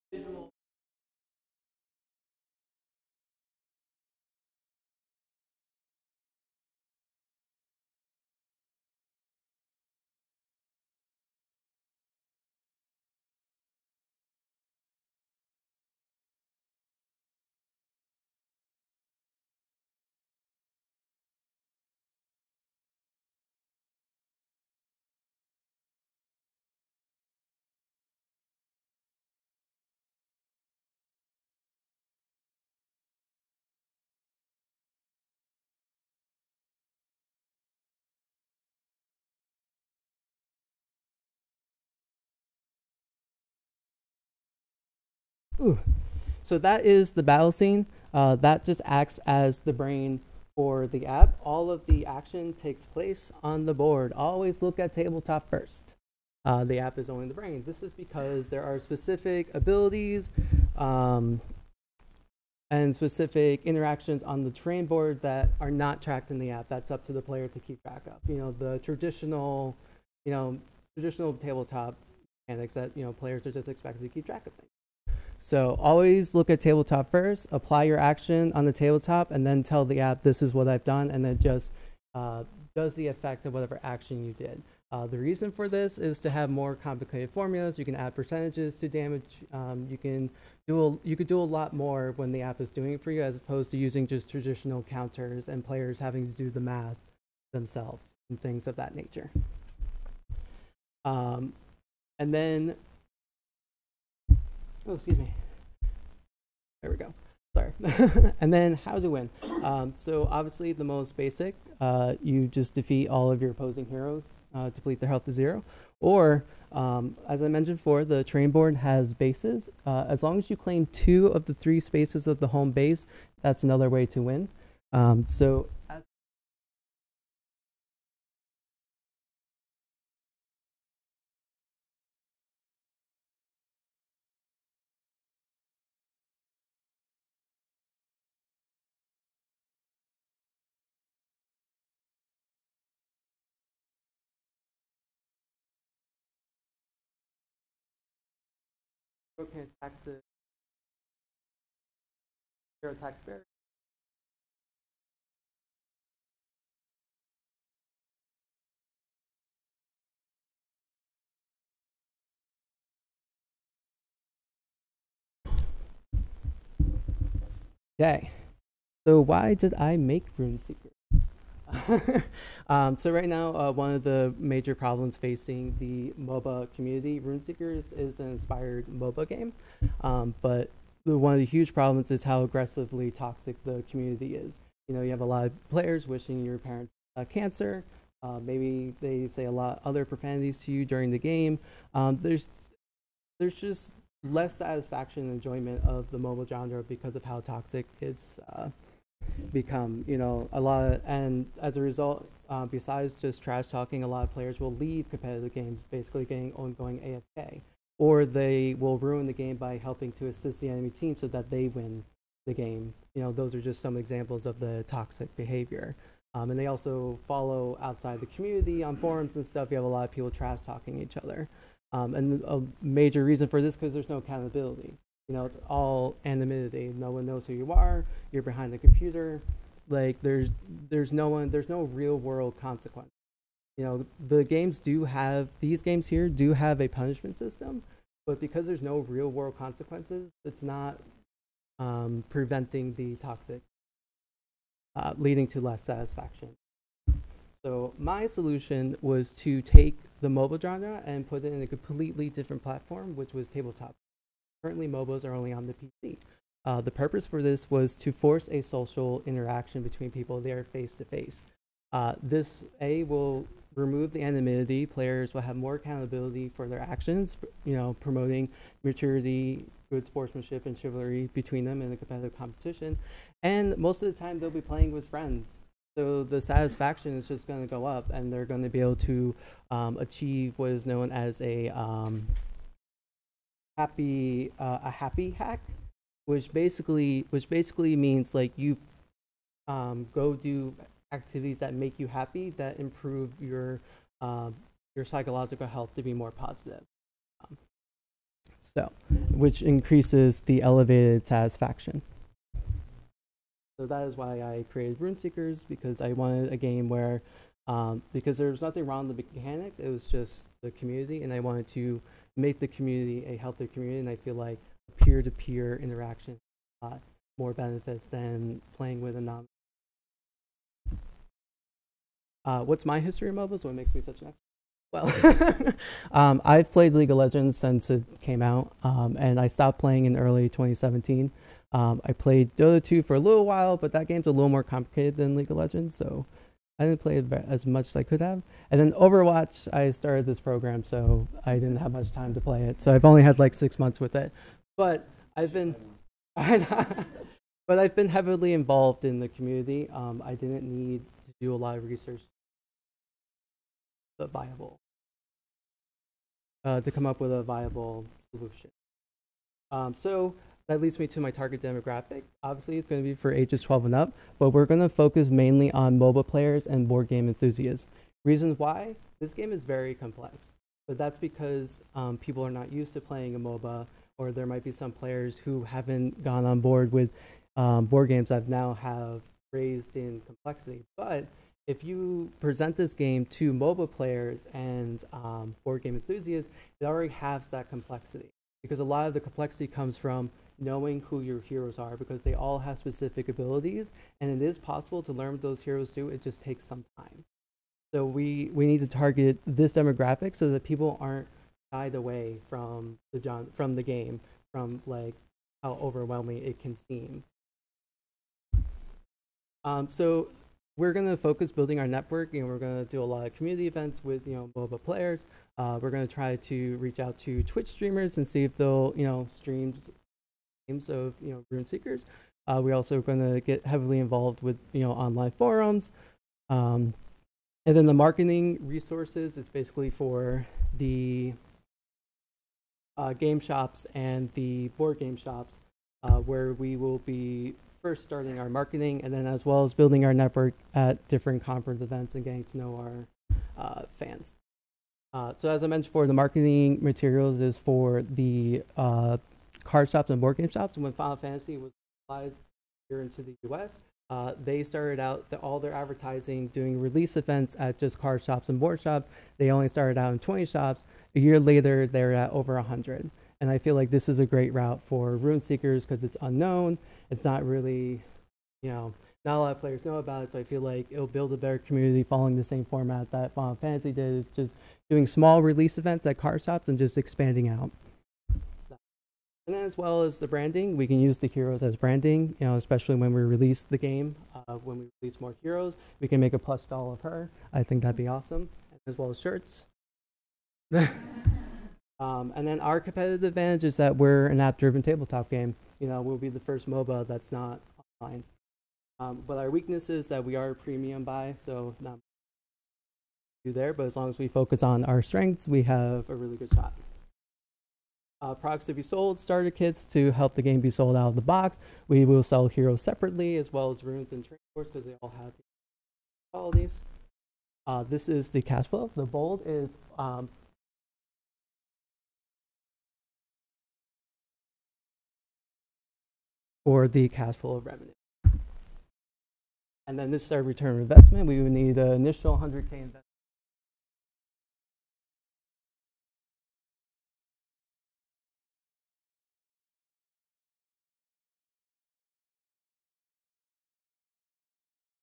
Visual. Ooh. So that is the battle scene. That just acts as the brain for the app. All of the action takes place on the board. Always look at tabletop first. The app is only the brain. This is because there are specific abilities and specific interactions on the terrain board that are not tracked in the app. That's up to the player to keep track of. You know, the traditional tabletop mechanics that, you know, players are just expected to keep track of things. So always look at tabletop first, apply your action on the tabletop, and then tell the app, this is what I've done, and then just does the effect of whatever action you did. The reason for this is to have more complicated formulas. You can add percentages to damage. You could do a lot more when the app is doing it for you, as opposed to using just traditional counters and players having to do the math themselves and things of that nature. And then, oh, excuse me. There we go. Sorry. And then how to win. So obviously the most basic, you just defeat all of your opposing heroes to deplete their health to 0. Or, as I mentioned before, the terrain board has bases. As long as you claim 2 of the 3 spaces of the home base, that's another way to win. So hero can attack the hero attacks bear. Okay, so why did I make Rune Seekers? So right now, one of the major problems facing the MOBA community, Rune Seekers is an inspired MOBA game, but one of the huge problems is how aggressively toxic the community is. You know, you have a lot of players wishing your parents cancer. Maybe they say a lot other profanities to you during the game. There's just less satisfaction and enjoyment of the mobile genre because of how toxic it's become. You know, a lot of, and as a result, besides just trash talking, a lot of players will leave competitive games, basically getting ongoing AFK, or they will ruin the game by helping to assist the enemy team so that they win the game. You know, those are just some examples of the toxic behavior. And they also follow outside the community on forums and stuff. You have a lot of people trash talking each other. And a major reason for this because there's no accountability. You know, it's all anonymity. No one knows who you are. You're behind the computer. Like there's no real world consequence. You know, the games do have, these games here do have a punishment system, but because there's no real world consequences, it's not preventing the toxic, leading to less satisfaction. So my solution was to take the mobile genre and put it in a completely different platform, which was tabletop. Currently, MOBAs are only on the PC. The purpose for this was to force a social interaction between people there face to face. This will remove the anonymity. Players will have more accountability for their actions, you know, promoting maturity, good sportsmanship, and chivalry between them in a competitive competition. And most of the time, they'll be playing with friends. So the satisfaction is just going to go up, and they're going to be able to achieve what is known as a happy hack, which basically means like you go do activities that make you happy, that improve your psychological health to be more positive. So, which increases the elevated satisfaction. So that is why I created Rune Seekers, because I wanted a game where, because there was nothing wrong with the mechanics, it was just the community, and I wanted to make the community a healthier community, and I feel like peer-to-peer interaction more benefits than playing with a non. What's my history of MOBAs? What makes me such an expert? Well, I've played League of Legends since it came out, and I stopped playing in early 2017. I played Dota 2 for a little while, but that game's a little more complicated than League of Legends, so I didn't play it as much as I could have. And then Overwatch, I started this program, so I didn't have much time to play it. So I've only had like 6 months with it. But I've been, but I've been heavily involved in the community. I didn't need to do a lot of research to come up with a viable solution. So that leads me to my target demographic. Obviously, it's going to be for ages 12 and up, but we're going to focus mainly on MOBA players and board game enthusiasts. Reasons why? This game is very complex, but that's because people are not used to playing a MOBA, or there might be some players who haven't gone on board with board games that now have raised in complexity. But if you present this game to MOBA players and board game enthusiasts, it already has that complexity, because a lot of the complexity comes from knowing who your heroes are, because they all have specific abilities, and it is possible to learn what those heroes do. It just takes some time. So we need to target this demographic so that people aren't shied away from the game, from like how overwhelming it can seem. So we're going to focus building our network, and we're going to do a lot of community events with MOBA players. We're going to try to reach out to Twitch streamers and see if they'll stream games of Rune Seekers. We're also going to get heavily involved with online forums, and then the marketing resources is basically for the game shops and the board game shops, where we will be first starting our marketing, and then as well as building our network at different conference events and getting to know our fans. So as I mentioned before, the marketing materials is for the card shops and board game shops. When Final Fantasy was localized here into the US, they started out all their advertising doing release events at just card shops and board shops. They only started out in 20 shops. A year later, they're at over 100. And I feel like this is a great route for rune seekers because it's unknown. It's not really, not a lot of players know about it. So I feel like it'll build a better community following the same format that Final Fantasy did. Is just doing small release events at card shops and just expanding out. And then as well as the branding, we can use the heroes as branding, especially when we release the game. When we release more heroes, we can make a plush doll of her. I think that'd be awesome, as well as shirts. And then our competitive advantage is that we're an app-driven tabletop game. We'll be the first MOBA that's not online. But our weakness is that we are a premium buy, so not do there. But as long as we focus on our strengths, we have a really good shot. Products to be sold, starter kits to help the game be sold out of the box. We will sell heroes separately, as well as runes and training boards because they all have qualities. This is the cash flow. The bold is for the cash flow of revenue. And then this is our return on investment. We would need an initial 100K investment.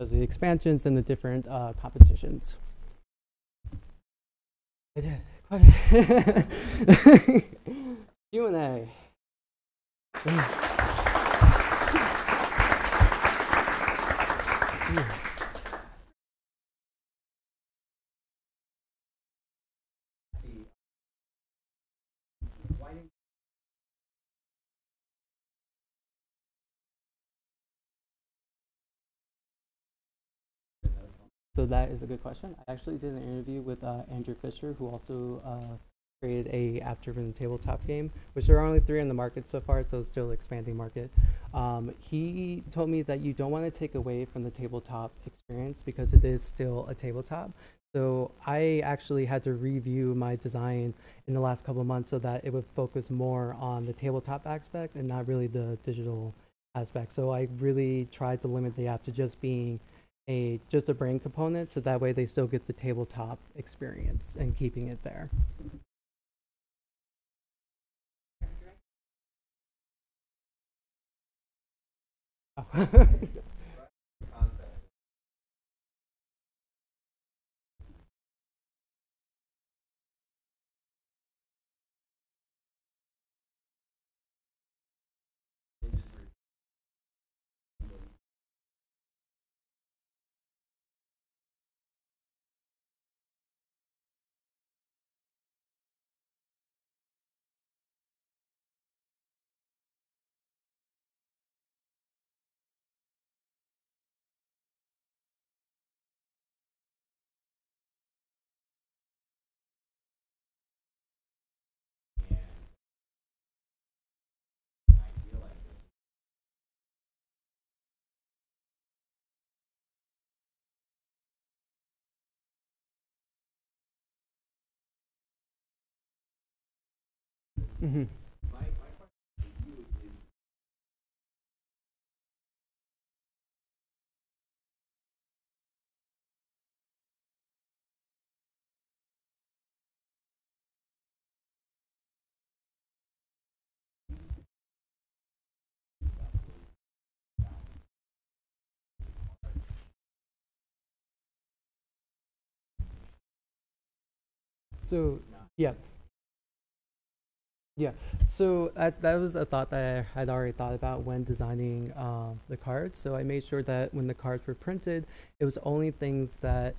The expansions and the different competitions. I did. Q&A. So that is a good question. I actually did an interview with Andrew Fisher, who also created a app-driven tabletop game, which there are only 3 on the market so far, so it's still an expanding market. He told me that you don't want to take away from the tabletop experience because it is still a tabletop. So I actually had to review my design in the last couple of months so that it would focus more on the tabletop aspect and not really the digital aspect. So I really tried to limit the app to just being just a brain component, so that way they still get the tabletop experience and keeping it there. Oh. Mm-hmm. So, yeah. Yeah, so that was a thought that I had already thought about when designing the cards. So I made sure that when the cards were printed, it was only things that,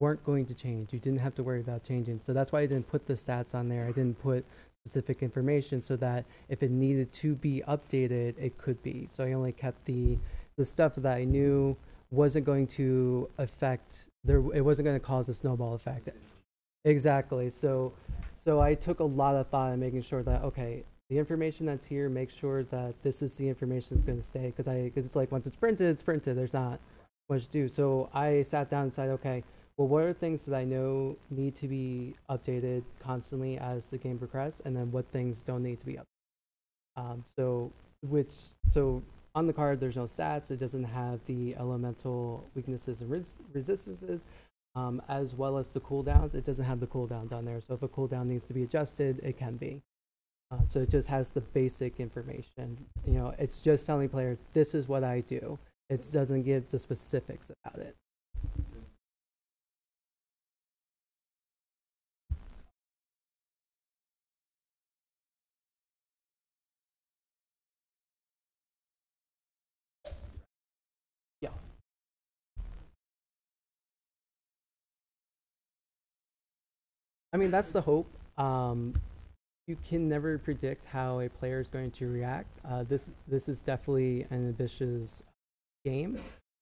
weren't going to change. You didn't have to worry about changing. So that's why I didn't put the stats on there. I didn't put specific information so that if it needed to be updated, it could be. So I only kept the stuff that I knew wasn't going to affect, it wasn't going to cause a snowball effect. Exactly. So I took a lot of thought in making sure that, okay, the information that's here, make sure that this is the information that's going to stay. Because it's like once it's printed, there's not much to do. So I sat down and said, okay, well, what are things that I know need to be updated constantly as the game progresses, and then what things don't need to be updated. So on the card, there's no stats. It doesn't have the elemental weaknesses and resistances, as well as the cooldowns. It doesn't have the cooldowns on there. So if a cooldown needs to be adjusted, it can be. So it just has the basic information. You know, it's just telling players, this is what I do. It doesn't give the specifics about it. Yeah. I mean, that's the hope. You can never predict how a player is going to react. This is definitely an ambitious game,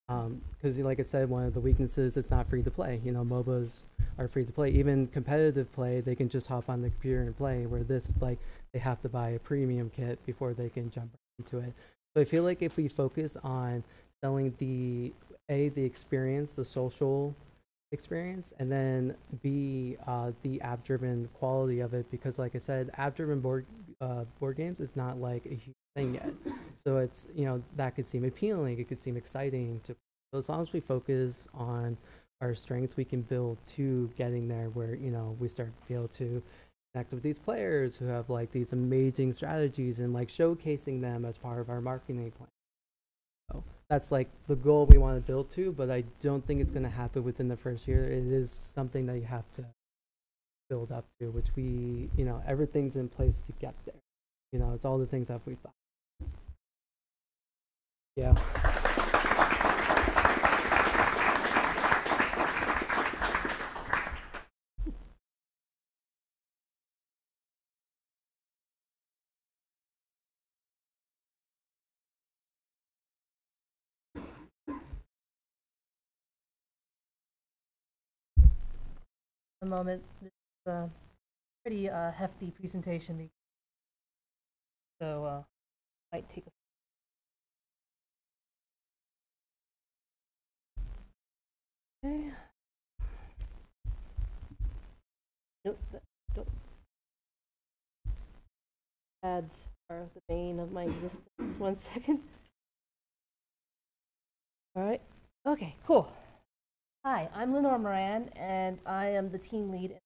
because like I said, one of the weaknesses, it's not free to play. You know, MOBAs are free to play. Even competitive play, they can just hop on the computer and play. Where this, it's like they have to buy a premium kit before they can jump into it. So I feel like if we focus on selling the experience, the social experience, and then B, the app-driven quality of it, because like I said, app-driven board games is not like a huge thing yet. So it's, you know, that could seem appealing, it could seem exciting to. So as long as we focus on our strengths, we can build to getting there where, you know, we start to be able to connect with these players who have like these amazing strategies and like showcasing them as part of our marketing plan. So that's like the goal we want to build to, but I don't think it's going to happen within the first year. It is something that you have to build up to, which we, you know, everything's in place to get there. You know, it's all the things that we've thought. Yeah. The moment. This is a pretty hefty presentation, so might take a. Okay. Nope. Nope. Ads are the bane of my existence. 1 second. All right. Okay. Cool. Hi, I'm Lenore Moran, and I am the team lead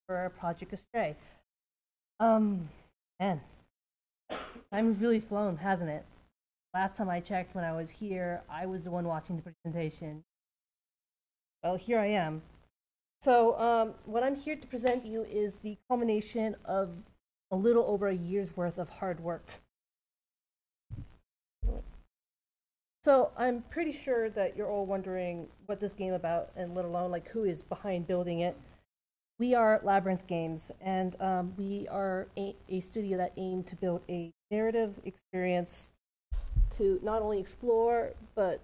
for Project Astray. Man, time's really flown, hasn't it? Last time I checked when I was here, I was the one watching the presentation. Well, here I am. So, what I'm here to present you is the culmination of a little over a year's worth of hard work. So I'm pretty sure that you're all wondering what this game about, and let alone like who is behind building it. We are Labyrinth Games, and we are a studio that aimed to build a narrative experience to not only explore, but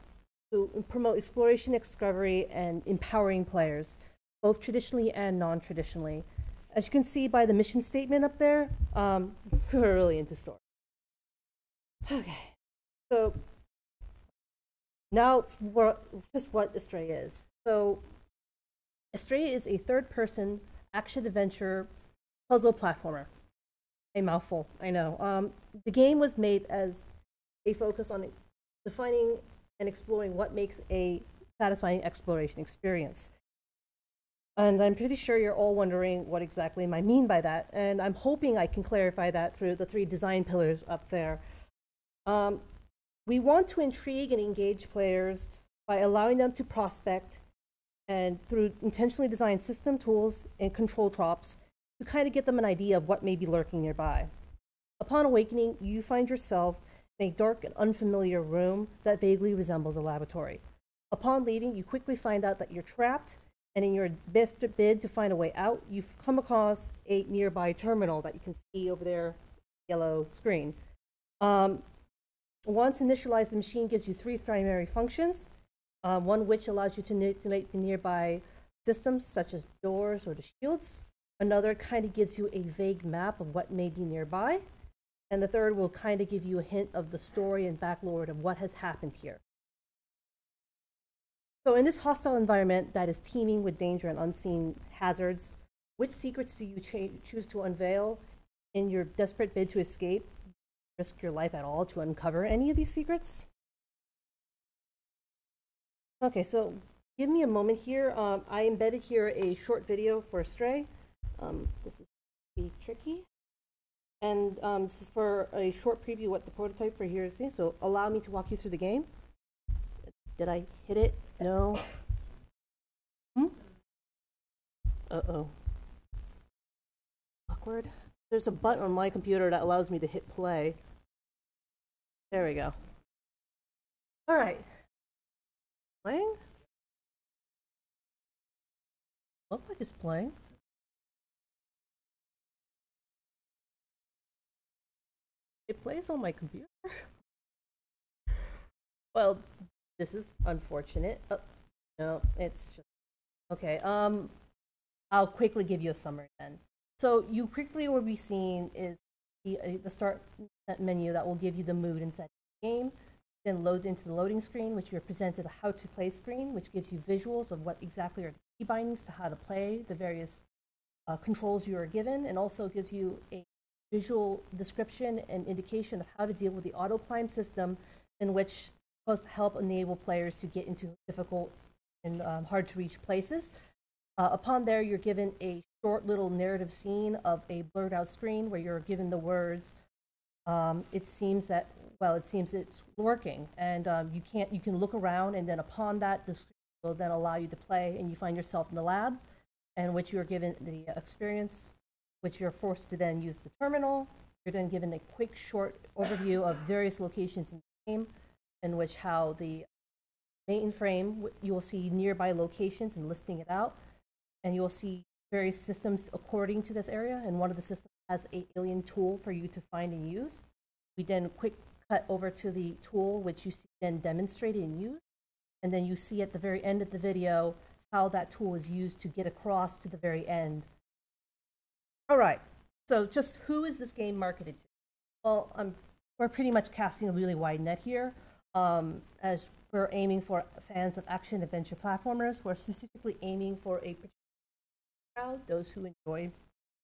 to promote exploration, discovery, and empowering players, both traditionally and non-traditionally. As you can see by the mission statement up there, we're really into story. Okay, so now, just what Astray is. So, Astray is a third-person action-adventure puzzle platformer. A mouthful, I know. The game was made as a focus on defining and exploring what makes a satisfying exploration experience. And I'm pretty sure you're all wondering what exactly I mean by that, and I'm hoping I can clarify that through the 3 design pillars up there. We want to intrigue and engage players by allowing them to prospect, and through intentionally designed system tools and control drops to kind of get them an idea of what may be lurking nearby. Upon awakening, you find yourself in a dark and unfamiliar room that vaguely resembles a laboratory. Upon leaving, you quickly find out that you're trapped, and in your best bid to find a way out, you've come across a nearby terminal that you can see over there, yellow screen. Once initialized, the machine gives you 3 primary functions, one which allows you to manipulate the nearby systems, such as doors or the shields. Another kind of gives you a vague map of what may be nearby. And the third will kind of give you a hint of the story and backlore of what has happened here. So in this hostile environment that is teeming with danger and unseen hazards, which secrets do you choose to unveil in your desperate bid to escape? Risk your life at all to uncover any of these secrets? Okay, so give me a moment here. I embedded here a short video for Stray. This is be tricky. And this is for a short preview what the prototype for here is doing. So allow me to walk you through the game. Did I hit it? No. Uh-oh. Awkward. There's a button on my computer that allows me to hit play. There we go. All right. Playing? Looks like it's playing. It plays on my computer? Well, this is unfortunate. No, it's just... Okay, I'll quickly give you a summary then. So you quickly will be seeing is the start menu that will give you the mood and set game. Then load into the loading screen, which you're presented a how to play screen, which gives you visuals of what exactly are the key bindings to how to play the various controls you are given, and also gives you a visual description and indication of how to deal with the auto climb system, in which supposed to help enable players to get into difficult and hard to reach places. Upon there, you're given a short little narrative scene of a blurred out screen where you're given the words. It seems it's working, and you can look around, and then upon that, the screen will then allow you to play, and you find yourself in the lab, in which you're given the experience, which you're forced to then use the terminal. You're then given a quick, short overview of various locations in the game, in which how the mainframe, you will see nearby locations and listing it out, and you will see various systems according to this area, and one of the systems has an alien tool for you to find and use. We then quick cut over to the tool, which you see then demonstrated and used, and then you see at the very end of the video how that tool is used to get across to the very end. All right, so just who is this game marketed to? Well, we're pretty much casting a really wide net here, as we're aiming for fans of action adventure platformers. We're specifically aiming for a particular crowd, those who enjoy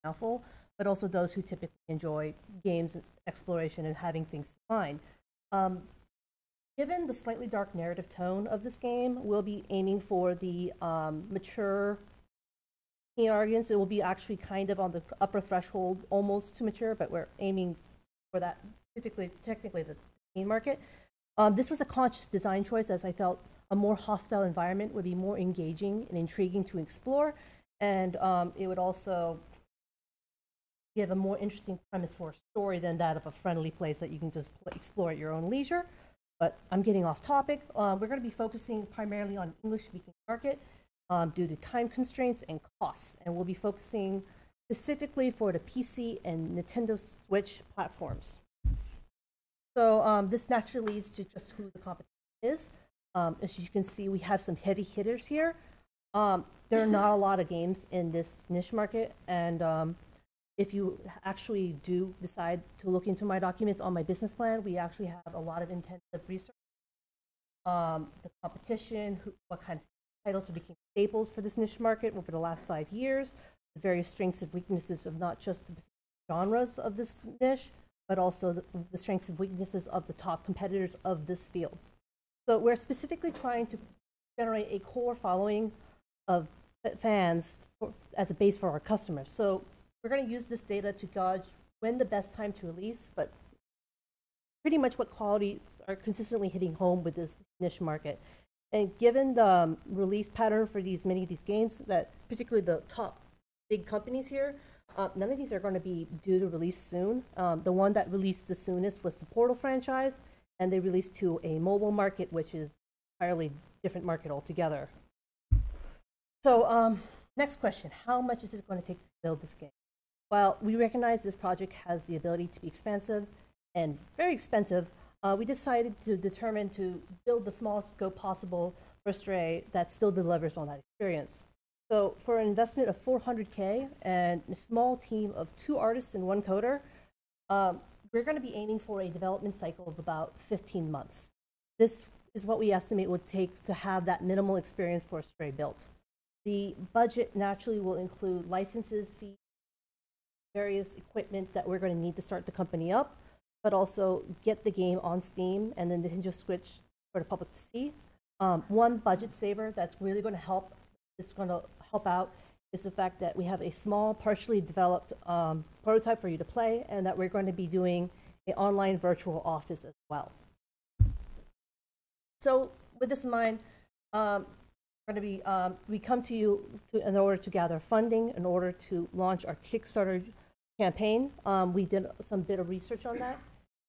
mouthful, but also those who typically enjoy games and exploration and having things to find. Given the slightly dark narrative tone of this game, we'll be aiming for the mature teen audience. It will be actually kind of on the upper threshold, almost to mature, but we're aiming for that technically the teen market. This was a conscious design choice, as I felt a more hostile environment would be more engaging and intriguing to explore, and it would also give a more interesting premise for a story than that of a friendly place that you can just explore at your own leisure. But I'm getting off topic. We're going to be focusing primarily on English-speaking market due to time constraints and costs, and we'll be focusing specifically for the PC and Nintendo Switch platforms. So this naturally leads to just who the competition is. As you can see, we have some heavy hitters here. There are not a lot of games in this niche market, and if you actually do decide to look into my documents on my business plan, we actually have a lot of intensive research. The competition, what kind of titles are becoming staples for this niche market over the last 5 years, the various strengths and weaknesses of not just the genres of this niche, but also the strengths and weaknesses of the top competitors of this field. So we're specifically trying to generate a core following of fans as a base for our customers. So we're going to use this data to gauge when the best time to release, but pretty much what qualities are consistently hitting home with this niche market. And given the release pattern for many of these games, that particularly the top big companies here, none of these are going to be due to release soon. The one that released the soonest was the Portal franchise, and they released to a mobile market, which is entirely different market altogether. So next question, how much is it going to take to build this game? While we recognize this project has the ability to be expansive and very expensive, we decided to determine to build the smallest scope possible for Stray that still delivers on that experience. So for an investment of $400K and a small team of 2 artists and 1 coder, we're going to be aiming for a development cycle of about 15 months. This is what we estimate would take to have that minimal experience for Stray built. The budget naturally will include licenses, fees, various equipment that we're going to need to start the company up, but also get the game on Steam and then the Nintendo Switch for the public to see. One budget saver that's really going to help, out is the fact that we have a small, partially developed prototype for you to play, and that we're going to be doing an online virtual office as well. So with this in mind, we come to you in order to gather funding, in order to launch our Kickstarter campaign. We did some bit of research on that,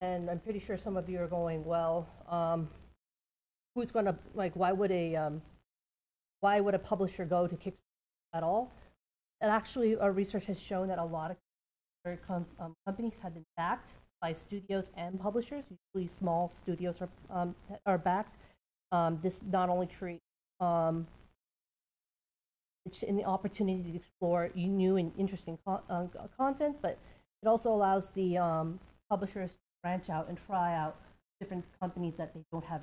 and I'm pretty sure some of you are going, well, who's going to, like, why would a publisher go to Kickstarter at all? And actually, our research has shown that a lot of companies have been backed by studios and publishers. Usually small studios are backed. This not only creates in the opportunity to explore new and interesting content, but it also allows the publishers to branch out and try out different companies that they don't have.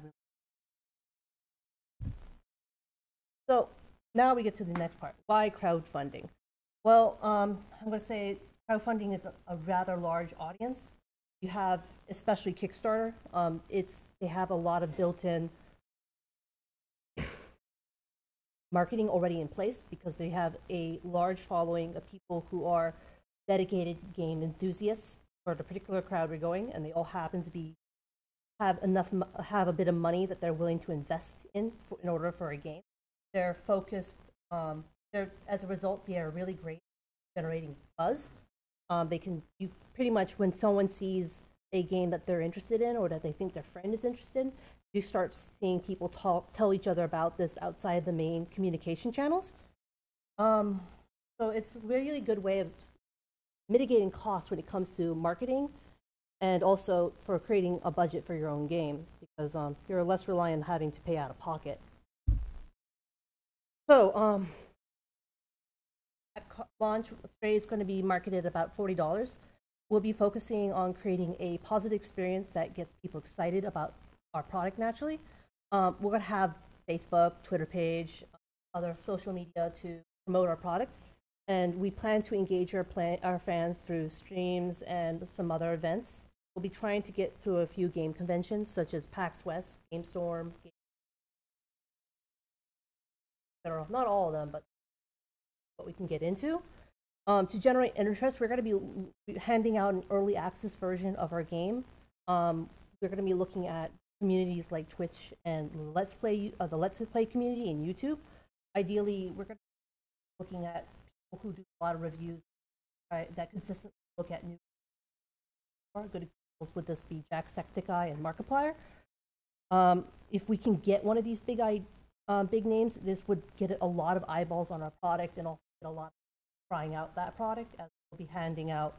So now we get to the next part. Why crowdfunding? Well, I'm going to say crowdfunding is a rather large audience. You have, especially Kickstarter, they have a lot of built-in marketing already in place because they have a large following of people who are dedicated game enthusiasts for the particular crowd we're going, and they all happen to have a bit of money that they're willing to invest in order for a game. They're focused. As a result, they are really great at generating buzz. You pretty much, when someone sees a game that they're interested in or that they think their friend is interested in, you start seeing people tell each other about this outside the main communication channels. So it's a really good way of mitigating costs when it comes to marketing, and also for creating a budget for your own game, because you're less reliant on having to pay out of pocket. So at launch, Stray is going to be marketed at about $40. We'll be focusing on creating a positive experience that gets people excited about our product naturally. We're going to have Facebook, Twitter page, other social media to promote our product. And we plan to engage our fans through streams and some other events. We'll be trying to get through a few game conventions such as PAX West, GameStorm, not all of them, but what we can get into. To generate interest, we're going to be handing out an early access version of our game. We're going to be looking at communities like Twitch and the Let's Play community and YouTube. Ideally, we're going to be looking at people who do a lot of reviews, right, that consistently look at new. Good examples would this be Jacksepticeye and Markiplier. If we can get one of these big names, this would get a lot of eyeballs on our product and also get a lot of trying out that product, as we'll be handing out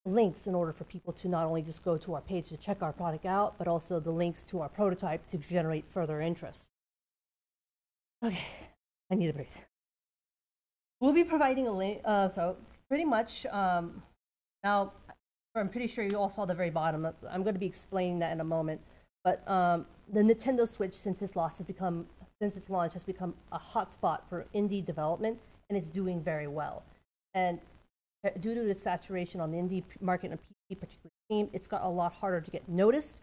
links in order for people to not only just go to our page to check our product out, but also the links to our prototype to generate further interest. Okay, I need a break. We'll be providing a link, so pretty much, now, I'm pretty sure you all saw the very bottom. I'm going to be explaining that in a moment. But the Nintendo Switch, since its launch, has become a hotspot for indie development, and it's doing very well. And due to the saturation on the indie market and PC, particularly Steam, it's got a lot harder to get noticed.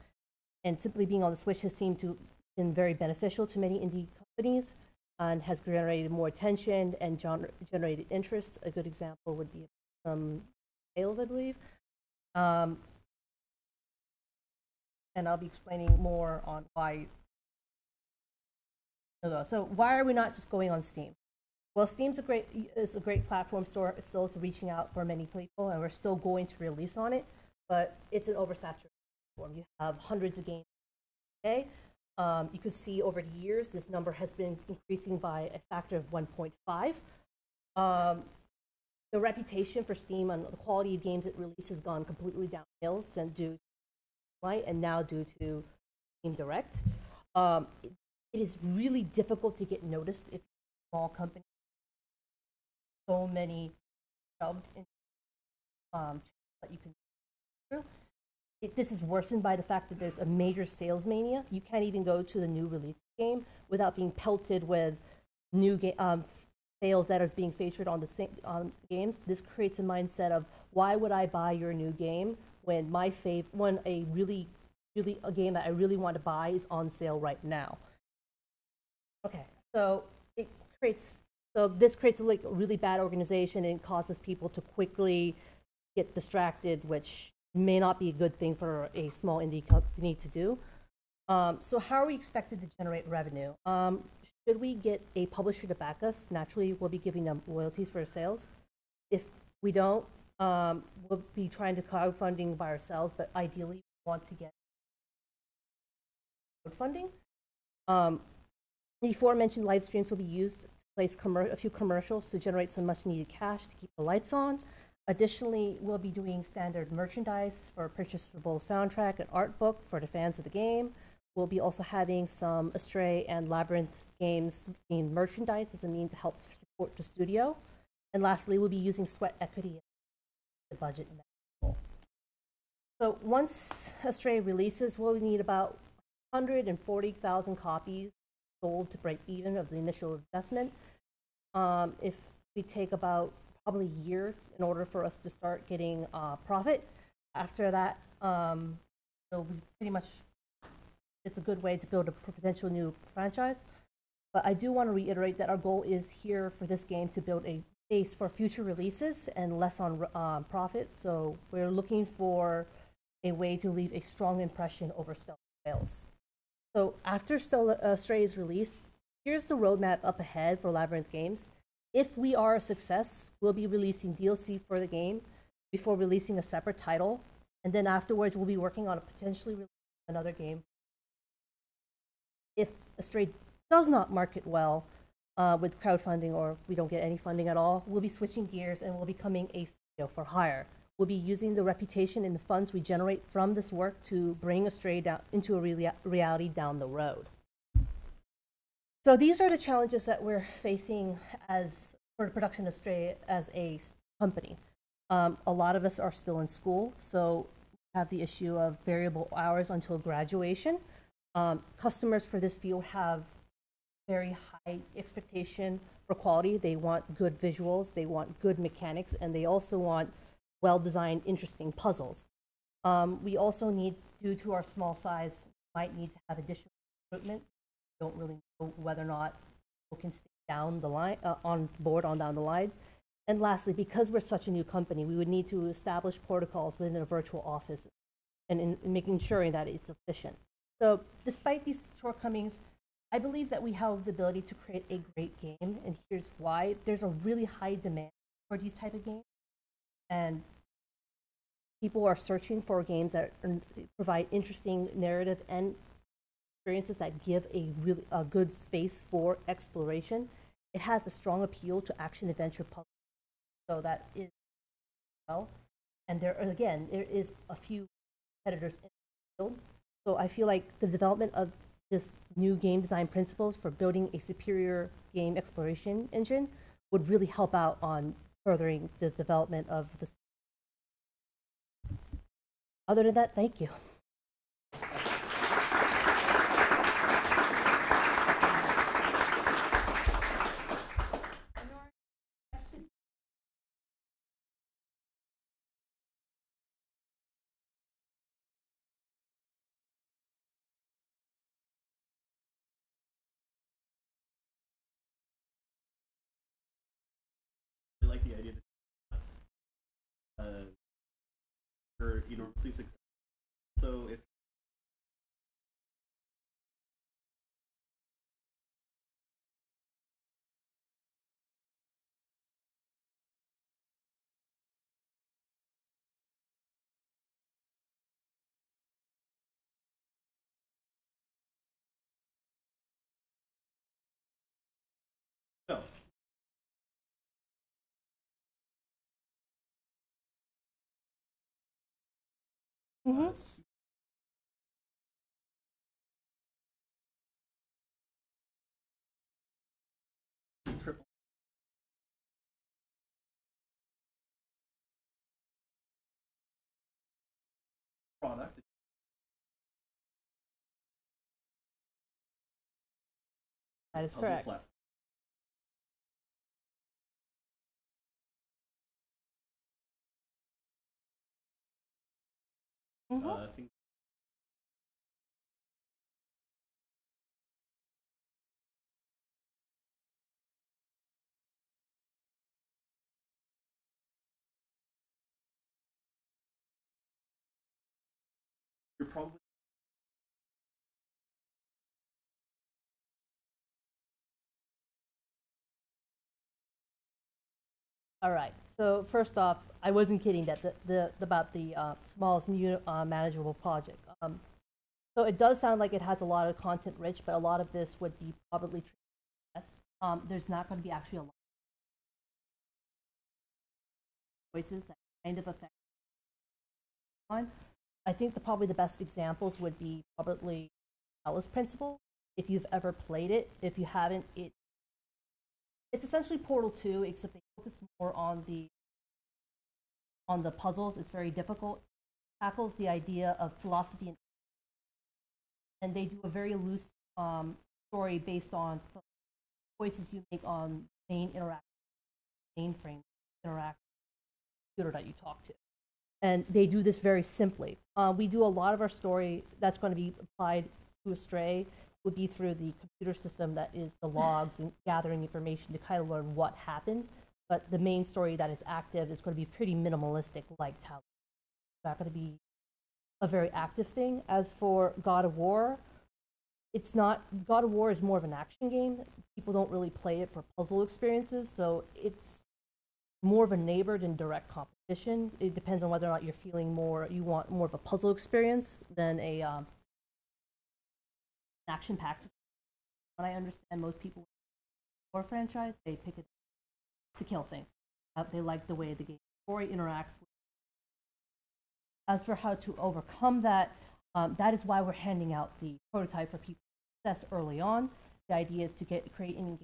And simply being on the Switch has seemed to been very beneficial to many indie companies, and has generated more attention and generated interest. A good example would be Tales, I believe. And I'll be explaining more on why. So why are we not just going on Steam? Well, Steam's a great platform store. It's still reaching out for many people, and we're still going to release on it. But it's an oversaturated platform. You have hundreds of games a day. You could see over the years, this number has been increasing by a factor of 1.5. The reputation for Steam and the quality of games it releases has gone completely downhill since due to Light and now due to Steam Direct. It is really difficult to get noticed if you're a small company. So many shoved in that you can do. this is worsened by the fact that there's a major sales mania. You can't even go to the new release game without being pelted with new sales that is being featured on the same games. This creates a mindset of, why would I buy your new game when my a game that I really want to buy is on sale right now? Okay, so this creates like a really bad organization, and causes people to quickly get distracted, which may not be a good thing for a small indie company to do. So how are we expected to generate revenue? Should we get a publisher to back us? Naturally, we'll be giving them royalties for sales. If we don't, we'll be trying to crowdfunding by ourselves, but ideally we want to get crowdfunding. The aforementioned live streams will be used to place a few commercials to generate some much needed cash to keep the lights on. Additionally, we'll be doing standard merchandise for purchasable soundtrack and art book for the fans of the game. We'll be also having some Astray and Labyrinth games themed merchandise as a means to help support the studio. And lastly, we'll be using sweat equity the budget. So once Astray releases, we'll need about 140,000 copies sold to break even of the initial investment. If we take about probably a year in order for us to start getting profit. After that, so pretty much it's a good way to build a potential new franchise. But I do want to reiterate that our goal is here for this game to build a base for future releases and less on profit. So we're looking for a way to leave a strong impression over Stellar sales. So after Stray is released, here's the roadmap up ahead for Labyrinth Games. If we are a success, we'll be releasing DLC for the game before releasing a separate title. And then afterwards, we'll be working on potentially releasing another game. If Astray does not market well with crowdfunding, or we don't get any funding at all, we'll be switching gears and we'll be becoming a studio for hire. We'll be using the reputation and the funds we generate from this work to bring Astray down into a reality down the road. So these are the challenges that we're facing for the production of Astray as a company. A lot of us are still in school, so we have the issue of variable hours until graduation. Customers for this field have very high expectation for quality. They want good visuals, they want good mechanics, and they also want well-designed, interesting puzzles. We also need, due to our small size, might need to have additional recruitment. We don't really know whether or not people can stay down the line, on down the line. And lastly, because we're such a new company, we would need to establish protocols within a virtual office and in making sure that it's efficient. So despite these shortcomings, I believe that we have the ability to create a great game, and here's why. There's a really high demand for these type of games, and people are searching for games that provide interesting narrative and experiences that give a good space for exploration. It has a strong appeal to action adventure puzzle, so that is well. And there is a few competitors in the field. So I feel like the development of this new game design principles for building a superior game exploration engine would really help out on furthering the development of this. Other than that, thank you. I like the idea that are enormously successful. So if so triple. product. That is Puzzle correct. platform. I think you're probably All right. So first off, I wasn't kidding that about the smallest manageable project. So it does sound like it has a lot of content rich, but a lot of this would be probably best. There's not going to be actually a lot of choices that kind of affect on. I think probably the best examples would be probably Alice Principle. If you've ever played it, if you haven't, it's essentially Portal 2, except they focus more on the puzzles. It's very difficult. It tackles the idea of philosophy, and they do a very loose story based on the choices you make on main mainframe interact computer that you talk to. And they do this very simply. We do a lot of our story that's going to be applied to Astray would be through the computer system that is the logs and gathering information to kind of learn what happened. But the main story that is active is going to be pretty minimalistic, like Tower. It's not going to be a very active thing. As for God of War, it's not. God of War is more of an action game. People don't really play it for puzzle experiences, so it's more of a neighbor than direct competition. It depends on whether or not you're feeling more. You want more of a puzzle experience than a action-packed. But I understand most people or franchise, they pick it to kill things. They like the way the game story interacts. As for how to overcome that, that is why we're handing out the prototype for people to assess early on. The idea is to create an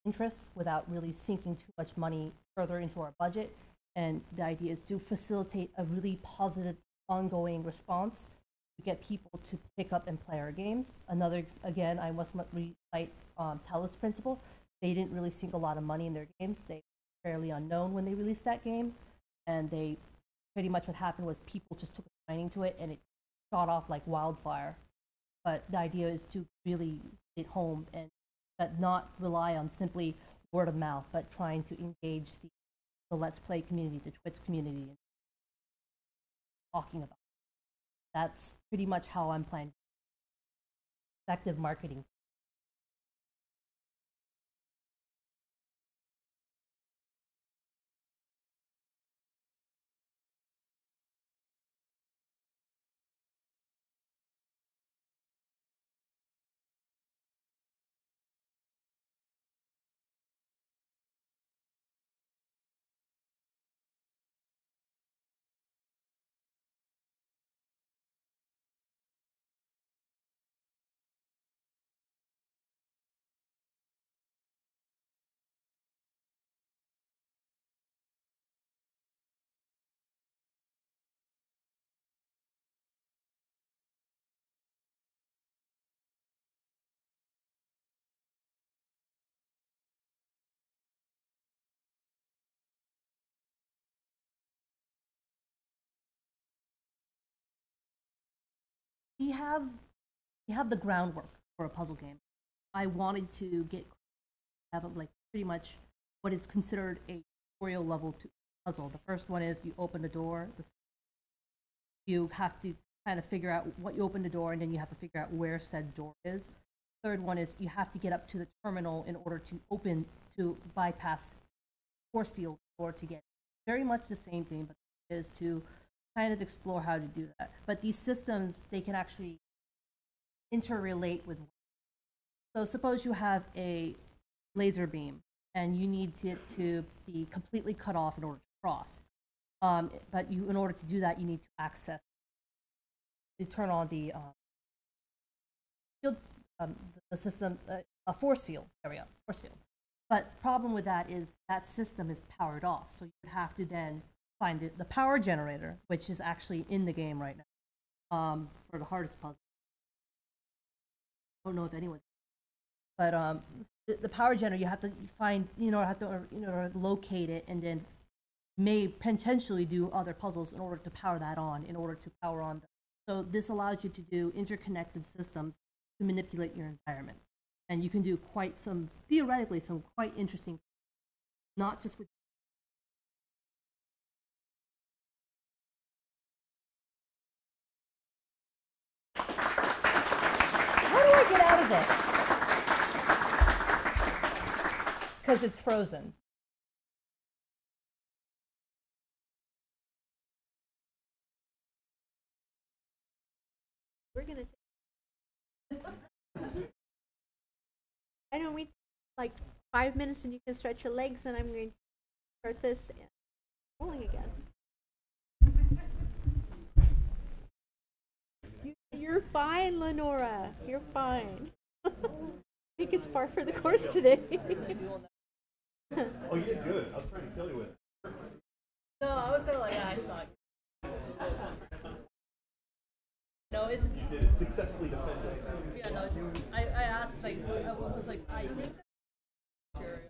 interest without really sinking too much money further into our budget. And the idea is to facilitate a really positive, ongoing response to get people to pick up and play our games. Another, again, I must recite Talos Principle. They didn't really sink a lot of money in their games. They were fairly unknown when they released that game. And they pretty much what happened was people just took a liking to it and it shot off like wildfire. But the idea is to really get home and not rely on simply word of mouth, but trying to engage the Let's Play community, the Twitch community, and talking about it. That's pretty much how I'm planning effective marketing. We have the groundwork for a puzzle game. I wanted to have like pretty much what is considered a tutorial level puzzle. The first one is you open the door. You have to kind of figure out what you open the door, and then you have to figure out where said door is. Third one is you have to get up to the terminal in order to bypass force field or to get very much the same thing, but is to kind of explore how to do that. But these systems, they can actually interrelate with. So suppose you have a laser beam and you need it to be completely cut off in order to cross. But in order to do that, you need to access, to turn on the field, the system, a force field. There we go, force field. But problem with that is that system is powered off, so you would have to then find the power generator, which is actually in the game right now. for the hardest puzzle. I don't know if anyone, but the power generator, you have to find, locate it, and then may potentially do other puzzles in order to power that on, in order to power on them. So this allows you to do interconnected systems to manipulate your environment. And you can do theoretically, some quite interesting, not just with. How do I get out of this? Because it's frozen. We're gonna. I know we like 5 minutes and you can stretch your legs, and I'm going to start this and rolling again. You're fine, Lenora. You're fine. I think it's par for the course today. Oh, you did good. I was trying to kill you with it. No, I was kind of like, I suck. No, it's just. You did it successfully defended. Yeah, no, it's just. I asked, I was like, I think. Sure.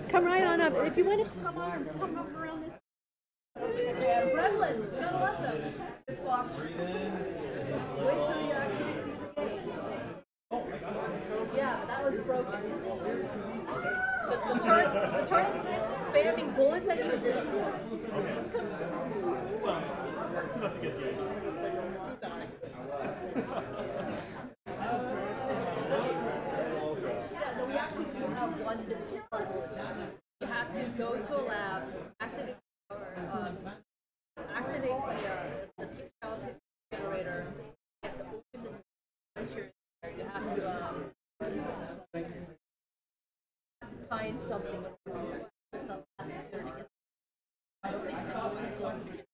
Come right on up. If you want to come on, come up around this. Yeah, gremlins, gotta let them. This box. Wait till you actually see the game. Yeah, but that was broken. The turret's spamming bullets at you. Well, it's enough to get you. Yeah, no, we actually do have one difficult puzzle. You have to go to a lab, activate the Kickstarter generator. You have to open the once you're there. You have to find something to the last computer to get. I don't think anyone's going to get.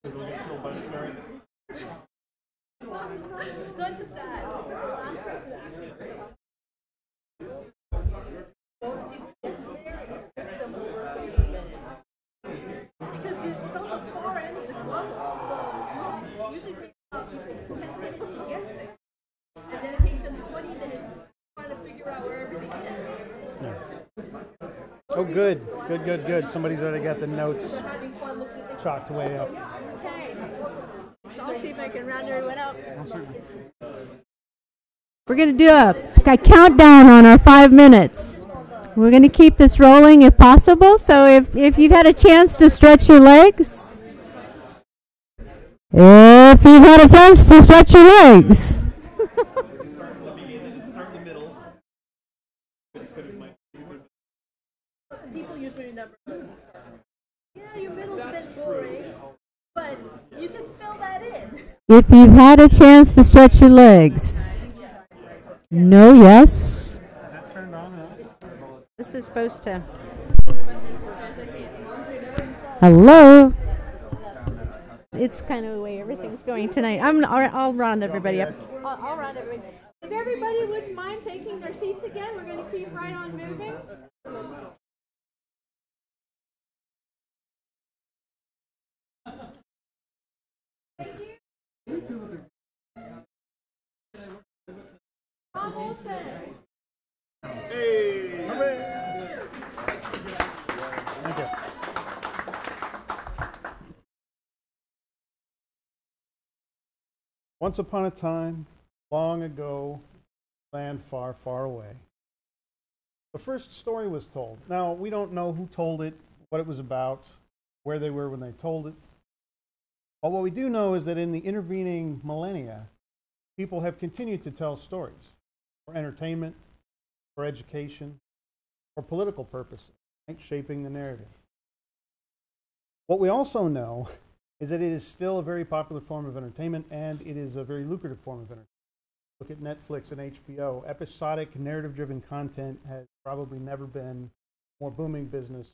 Because they'll get killed by the turret. Not just that. The last person actually screws up. Once you get there, it took them over 30 minutes. Because it's on the far end of the level, so it usually takes people 10 minutes to get there. And then it takes them 20 minutes trying to figure out where everything is. Oh, good. Good. Somebody's already got the notes Having fun looking at chalked way up. Okay. So I'll see if I can round everyone up. We're going to do a countdown on our 5 minutes. We're going to keep this rolling if possible. So if you've had a chance to stretch your legs. If you've had a chance to stretch your legs. Start in the beginning, start in the middle. people usually remember those stuff. Yeah, your middle's a bit boring, but you can fill that in. If you've had a chance to stretch your legs. No, yes. This is supposed to. Hello. It's kind of the way everything's going tonight. I'll round everybody up. I'll round everybody. If everybody wouldn't mind taking their seats again, we're going to keep right on moving. Tom Olsen. Hey! Thank you. Once upon a time, long ago, land far, far away, the first story was told. Now, we don't know who told it, what it was about, where they were when they told it. But what we do know is that in the intervening millennia, people have continued to tell stories for entertainment, for education, for political purposes, right? Shaping the narrative. What we also know is that it is still a very popular form of entertainment, and it is a very lucrative form of entertainment. Look at Netflix and HBO. Episodic, narrative-driven content has probably never been more booming business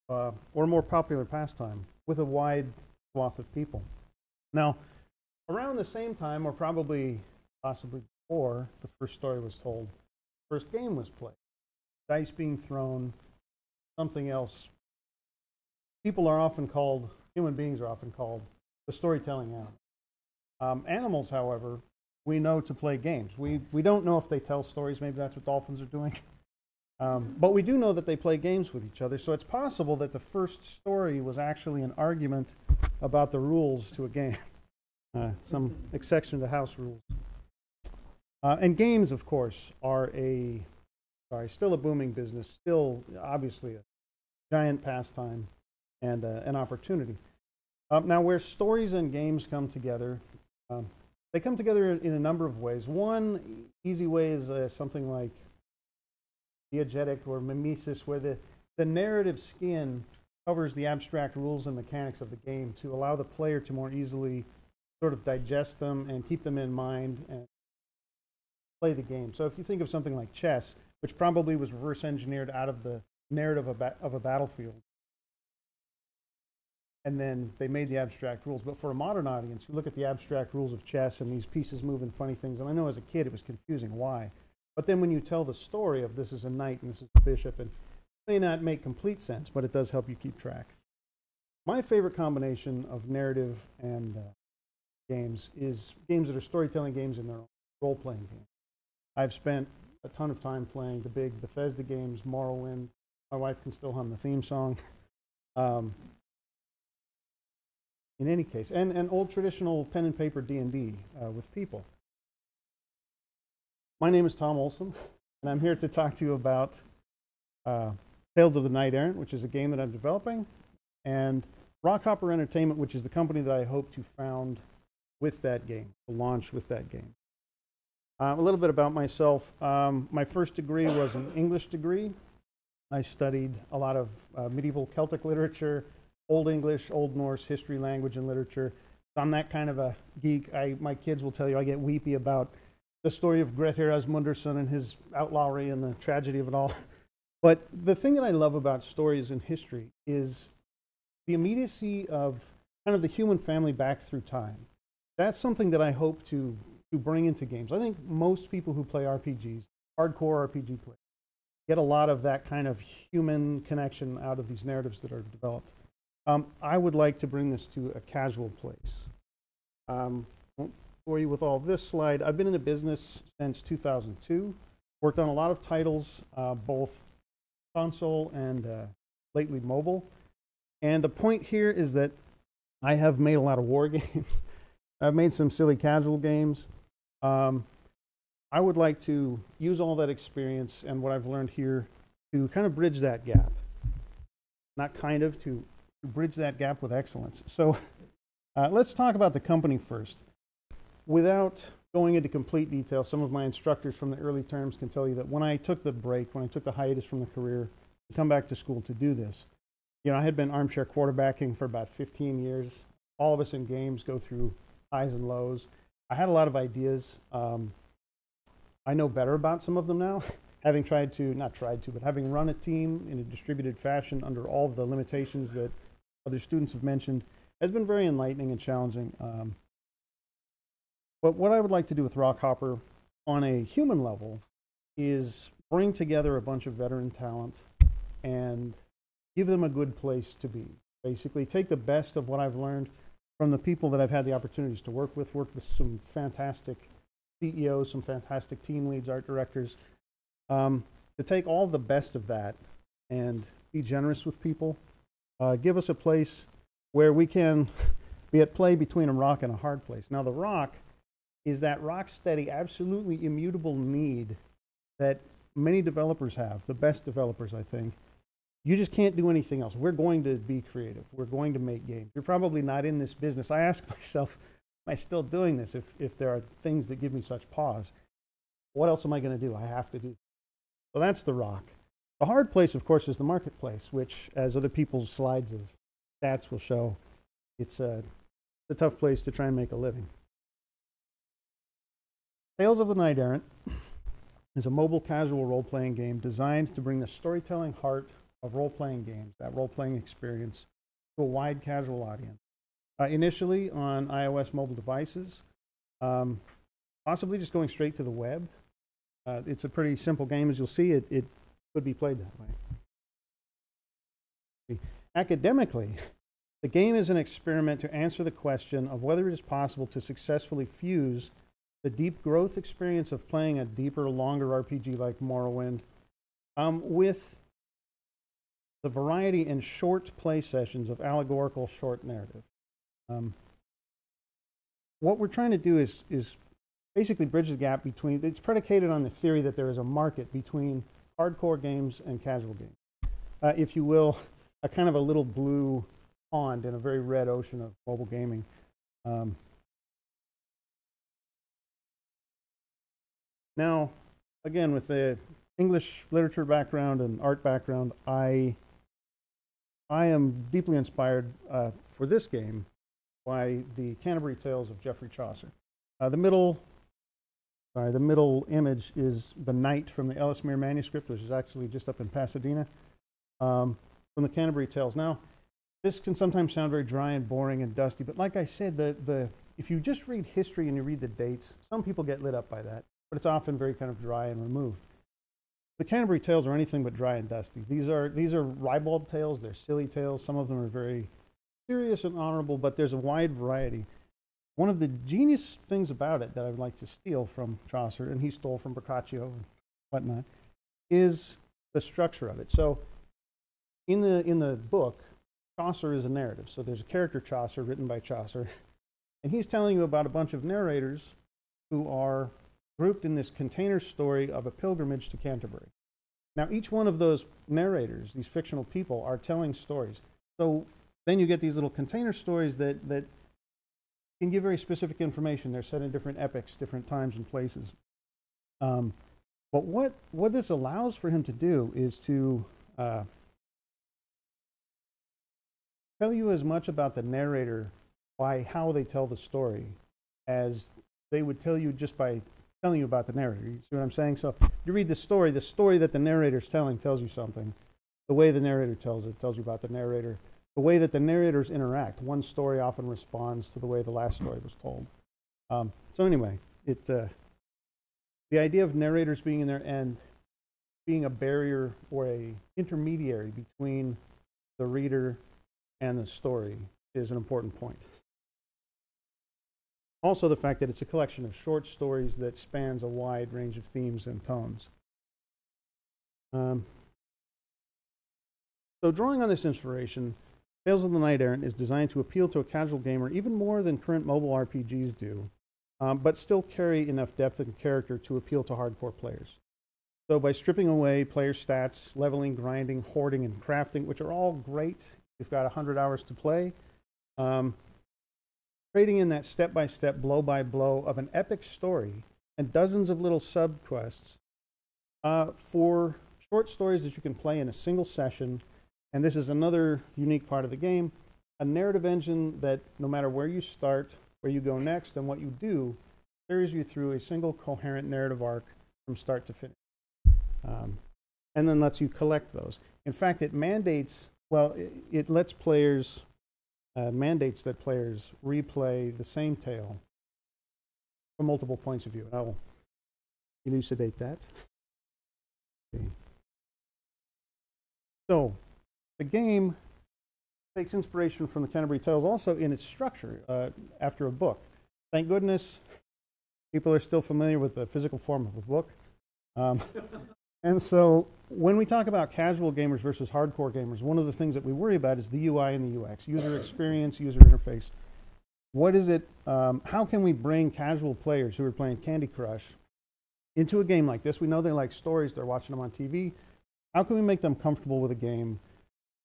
or more popular pastime with a wide swath of people. Now, around the same time, or probably possibly before the first story was told, the first game was played. Dice being thrown, something else people are often called, human beings are often called the storytelling animal. Animals, however, we know to play games. We don't know if they tell stories. Maybe that's what dolphins are doing. But we do know that they play games with each other. So it's possible that the first story was actually an argument about the rules to a game. Some exception to house rules. And games, of course, are still a booming business, still obviously a giant pastime and an opportunity. Now, where stories and games come together, they come together in a number of ways. One easy way is something like diegetic or mimesis, where the narrative skin covers the abstract rules and mechanics of the game to allow the player to more easily sort of digest them and keep them in mind and play the game. So if you think of something like chess, which probably was reverse engineered out of the narrative of a battlefield, and then they made the abstract rules. But for a modern audience, you look at the abstract rules of chess and these pieces move in funny things, and I know as a kid it was confusing why. But then when you tell the story of this is a knight and this is a bishop, and it may not make complete sense, but it does help you keep track. My favorite combination of narrative and games is games that are storytelling games in their own, role-playing games. I've spent a ton of time playing the big Bethesda games, Morrowind. My wife can still hum the theme song. In any case, and old traditional pen and paper D&D with people. My name is Tom Olson, and I'm here to talk to you about Tales of the Knight-Errant, which is a game that I'm developing, and Rockhopper Entertainment, which is the company that I hope to found with that game, to launch with that game. A little bit about myself. My first degree was an English degree. I studied a lot of medieval Celtic literature, Old English, Old Norse, history, language, and literature. So I'm that kind of a geek. My kids will tell you I get weepy about the story of Grettir Asmundarson and his outlawry and the tragedy of it all. But the thing that I love about stories and history is the immediacy of kind of the human family back through time. That's something that I hope to bring into games. I think most people who play RPGs, hardcore RPG players, get a lot of that kind of human connection out of these narratives that are developed. I would like to bring this to a casual place. Won't bore you with all this slide. I've been in the business since 2002, worked on a lot of titles, both console and lately mobile. And the point here is that I have made a lot of war games. I've made some silly casual games. I would like to use all that experience and what I've learned here to kind of bridge that gap. Not kind of, to bridge that gap with excellence. So let's talk about the company first. Without going into complete detail, some of my instructors from the early terms can tell you that when I took the break, when I took the hiatus from the career to come back to school to do this, you know, I had been armchair quarterbacking for about 15 years. All of us in games go through highs and lows. I had a lot of ideas. I know better about some of them now, having having run a team in a distributed fashion under all of the limitations that other students have mentioned has been very enlightening and challenging. But what I would like to do with Rockhopper on a human level is bring together a bunch of veteran talent and give them a good place to be. Basically, take the best of what I've learned from the people that I've had the opportunities to work with some fantastic CEOs, some fantastic team leads, art directors, to take all the best of that and be generous with people, give us a place where we can be at play between a rock and a hard place. Now, the rock is that rock steady, absolutely immutable need that many developers have, the best developers, I think. You just can't do anything else. We're going to be creative. We're going to make games. You're probably not in this business. I ask myself, am I still doing this if there are things that give me such pause? What else am I going to do? I have to do. So that's the rock. The hard place, of course, is the marketplace, which, as other people's slides of stats will show, it's a tough place to try and make a living. Tales of the Knight-Errant is a mobile casual role-playing game designed to bring the storytelling heart of role-playing games, that role-playing experience, to a wide casual audience. Initially on iOS mobile devices, possibly just going straight to the web. It's a pretty simple game. As you'll see, it could be played that way. academically, the game is an experiment to answer the question of whether it is possible to successfully fuse the deep growth experience of playing a deeper, longer RPG like Morrowind with the variety and short play sessions of allegorical short narrative. What we're trying to do is basically bridge the gap between, it's predicated on the theory that there is a market between hardcore games and casual games. If you will, a kind of a little blue pond in a very red ocean of mobile gaming. Now, again, with the English literature background and art background, I am deeply inspired for this game by the Canterbury Tales of Geoffrey Chaucer. The middle image is the Knight from the Ellesmere manuscript, which is actually just up in Pasadena, from the Canterbury Tales. Now, this can sometimes sound very dry and boring and dusty, but like I said, if you just read history and you read the dates, some people get lit up by that, but it's often very kind of dry and removed. The Canterbury Tales are anything but dry and dusty. These are ribald tales, they're silly tales, some of them are very serious and honorable, but there's a wide variety. One of the genius things about it that I'd like to steal from Chaucer, and he stole from Boccaccio and whatnot, is the structure of it. So in the book, Chaucer is a narrative. So there's a character Chaucer written by Chaucer, and he's telling you about a bunch of narrators who are grouped in this container story of a pilgrimage to Canterbury. Now, each one of those narrators, these fictional people, are telling stories. So then you get these little container stories that can give very specific information. They're set in different epochs, different times and places. But what this allows for him to do is to tell you as much about the narrator by how they tell the story as they would tell you just by telling you about the narrator. You see what I'm saying? So you read the story that the narrator's telling tells you something. The way the narrator tells it tells you about the narrator. The way that the narrators interact. One story often responds to the way the last story was told. So anyway, the idea of narrators being in there and being a barrier or a intermediary between the reader and the story is an important point. Also, the fact that it's a collection of short stories that spans a wide range of themes and tones. So drawing on this inspiration, Tales of the Knight-Errant is designed to appeal to a casual gamer even more than current mobile RPGs do, but still carry enough depth and character to appeal to hardcore players. So by stripping away player stats, leveling, grinding, hoarding, and crafting, which are all great, you've got 100 hours to play, trading in that step-by-step, blow-by-blow of an epic story and dozens of little sub-quests for short stories that you can play in a single session. And this is another unique part of the game, a narrative engine that no matter where you start, where you go next, and what you do, carries you through a single coherent narrative arc from start to finish. And then lets you collect those. In fact, it mandates, it lets players, mandates that players replay the same tale from multiple points of view. I will elucidate that. Okay. So, the game takes inspiration from the Canterbury Tales also in its structure after a book. Thank goodness people are still familiar with the physical form of a book. And so when we talk about casual gamers versus hardcore gamers, one of the things that we worry about is the UI and the UX, user experience, user interface. What is it, how can we bring casual players who are playing Candy Crush into a game like this? We know they like stories, they're watching them on TV. How can we make them comfortable with a game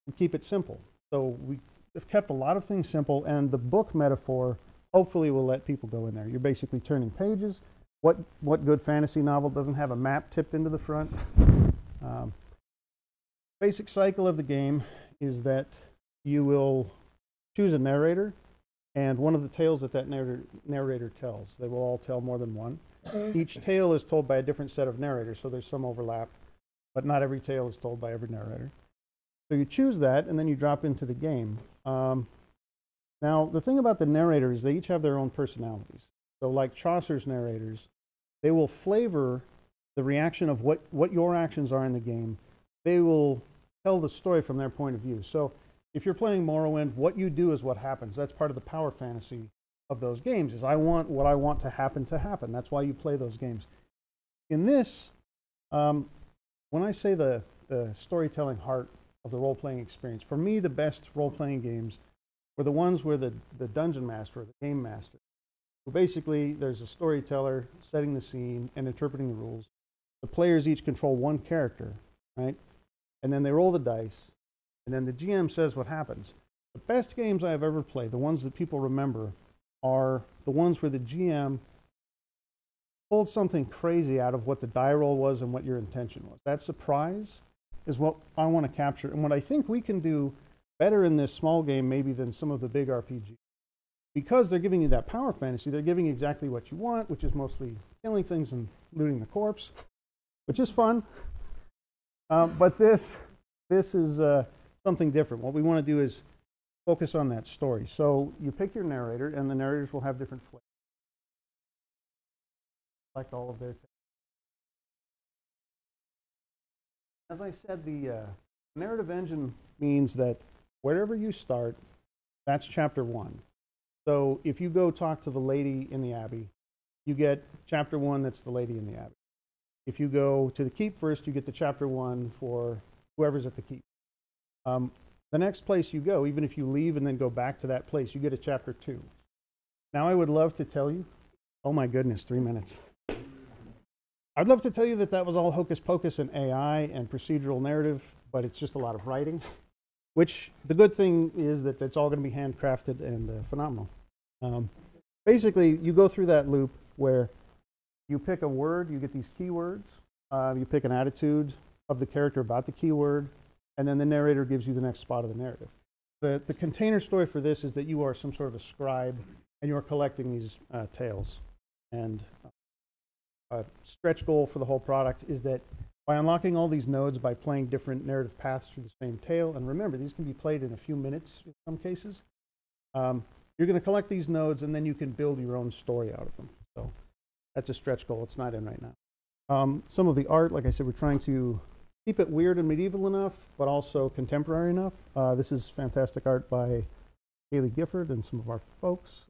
and keep it simple? So we have kept a lot of things simple, and the book metaphor hopefully will let people go in there. You're basically turning pages. What good fantasy novel doesn't have a map tipped into the front? Basic cycle of the game is that you will choose a narrator, and one of the tales that narrator tells. They will all tell more than one. Each tale is told by a different set of narrators, so there's some overlap, but not every tale is told by every narrator. So you choose that, and then you drop into the game. Now, the thing about the narrators, they each have their own personalities. So like Chaucer's narrators, they will flavor the reaction of what your actions are in the game. They will tell the story from their point of view. So if you're playing Morrowind, what you do is what happens. That's part of the power fantasy of those games, is I want what I want to happen to happen. That's why you play those games. In this, when I say the storytelling heart of the role-playing experience, for me, the best role-playing games were the ones where the dungeon master or the game master, who basically there's a storyteller setting the scene and interpreting the rules. The players each control one character, right? And then they roll the dice, and then the GM says what happens. The best games I've ever played, the ones that people remember, are the ones where the GM pulled something crazy out of what the die roll was and what your intention was. That surprise is what I want to capture, and what I think we can do better in this small game maybe than some of the big RPGs. Because they're giving you that power fantasy, they're giving you exactly what you want, which is mostly killing things and looting the corpse, which is fun. But this is something different. What we want to do is focus on that story. So you pick your narrator, and the narrators will have different flavors. Like all of their. As I said, the narrative engine means that wherever you start, that's chapter 1. So if you go talk to the lady in the Abbey, you get chapter 1, that's the lady in the Abbey. If you go to the keep first, you get the chapter 1 for whoever's at the keep. The next place you go, even if you leave and then go back to that place, you get a chapter 2. Now I would love to tell you, oh my goodness, 3 minutes. I'd love to tell you that that was all hocus pocus and AI and procedural narrative, but it's just a lot of writing, which the good thing is that it's all going to be handcrafted and phenomenal. Basically, you go through that loop where you pick a word, you get these keywords, you pick an attitude of the character about the keyword, and then the narrator gives you the next spot of the narrative. The container story for this is that you are some sort of a scribe, and you are collecting these tales. And a stretch goal for the whole product is that by unlocking all these nodes, by playing different narrative paths through the same tale, and remember, these can be played in a few minutes in some cases, you're going to collect these nodes, and then you can build your own story out of them. So that's a stretch goal. It's not in right now. Some of the art, like I said, we're trying to keep it weird and medieval enough, but also contemporary enough. This is fantastic art by Haley Gifford and some of our folks.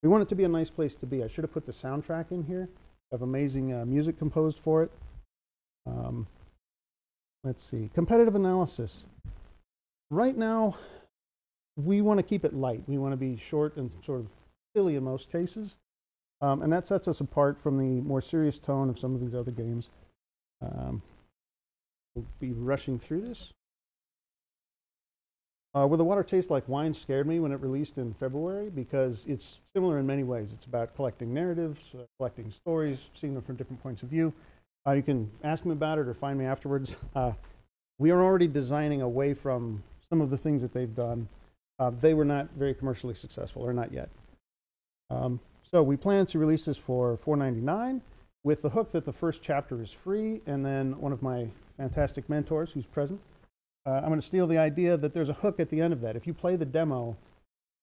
We want it to be a nice place to be. I should have put the soundtrack in here. I have amazing music composed for it. Let's see. Competitive analysis. Right now, we want to keep it light. We want to be short and sort of silly in most cases. And that sets us apart from the more serious tone of some of these other games. We'll be rushing through this. Will the Water Taste Like Wine scared me when it released in February because it's similar in many ways. It's about collecting narratives, collecting stories, seeing them from different points of view. You can ask me about it or find me afterwards. We are already designing away from some of the things that they've done. They were not very commercially successful, or not yet. So we plan to release this for $4.99 with the hook that the first chapter is free, and then one of my fantastic mentors who's present, I'm going to steal the idea that there's a hook at the end of that. If you play the demo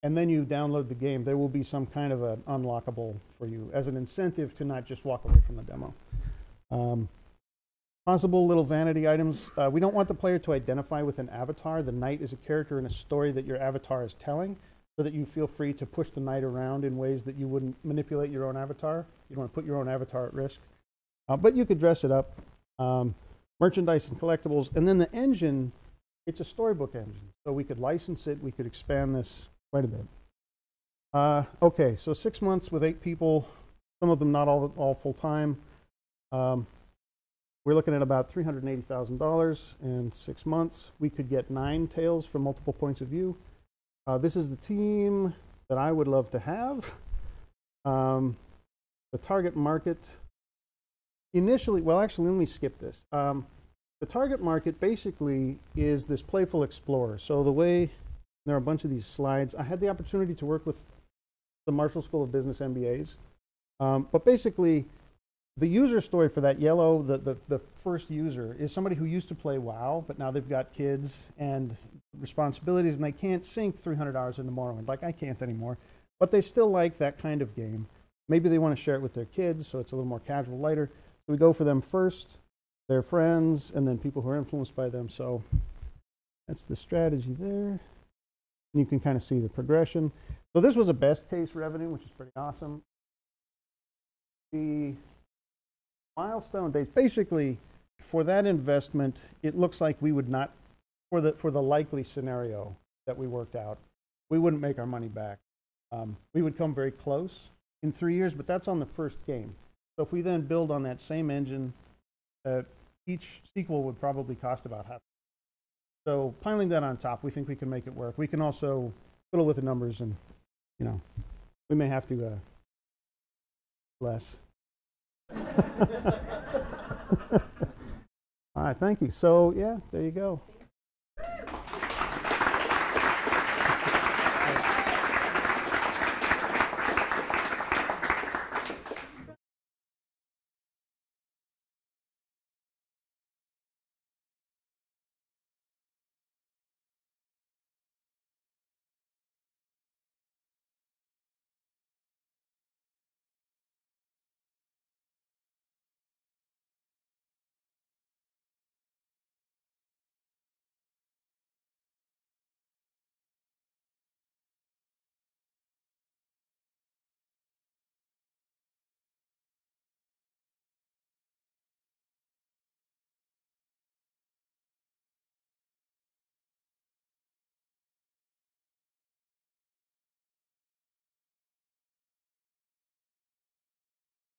and then you download the game, there will be some kind of an unlockable for you as an incentive to not just walk away from the demo. Possible little vanity items. We don't want the player to identify with an avatar. The knight is a character in a story that your avatar is telling, so that you feel free to push the knight around in ways that you wouldn't manipulate your own avatar. You don't want to put your own avatar at risk. But you could dress it up. Merchandise and collectibles. And then the engine, it's a storybook engine. So we could license it. We could expand this quite a bit. Okay, so 6 months with 8 people, some of them not all full-time. We're looking at about $380,000 in 6 months. We could get 9 tales from multiple points of view. This is the team that I would love to have. The target market, initially, well, actually, let me skip this. The target market basically is this playful explorer. So the way, there are a bunch of these slides. I had the opportunity to work with the Marshall School of Business MBAs. But basically, the user story for that yellow, the first user, is somebody who used to play WoW, but now they've got kids and responsibilities, and they can't sink 300 hours into Morrowind. Like I can't anymore. But they still like that kind of game. Maybe they want to share it with their kids, so it's a little more casual, lighter. So we go for them first, their friends, and then people who are influenced by them. So that's the strategy there. You can kind of see the progression. So this was a best case revenue, which is pretty awesome. The milestone dates, basically, for that investment, it looks like we would not, for the likely scenario that we worked out, we wouldn't make our money back. We would come very close in 3 years, but that's on the first game. So if we then build on that same engine, each sequel would probably cost about half. So piling that on top, we think we can make it work. We can also fiddle with the numbers, and you know, we may have to less. All right, thank you. So yeah, there you go.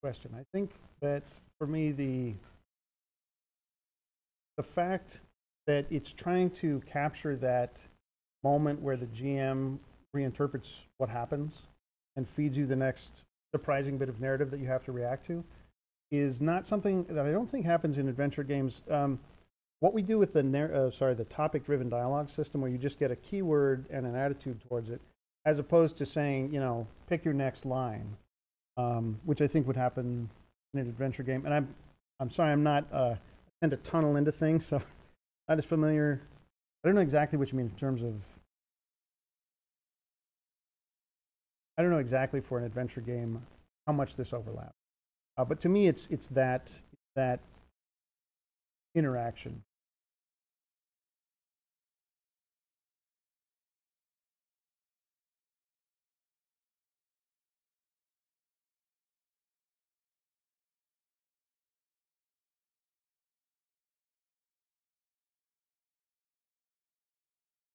Question. I think that for me, the fact that it's trying to capture that moment where the GM reinterprets what happens and feeds you the next surprising bit of narrative that you have to react to is not something that I don't think happens in adventure games. What we do with the topic-driven dialogue system, where you just get a keyword and an attitude towards it, as opposed to saying, you know, pick your next line. Which I think would happen in an adventure game. And I'm sorry, I'm not, I tend to tunnel into things, so not as familiar. I don't know exactly what you mean in terms of, I don't know exactly for an adventure game how much this overlaps. But to me, it's that interaction.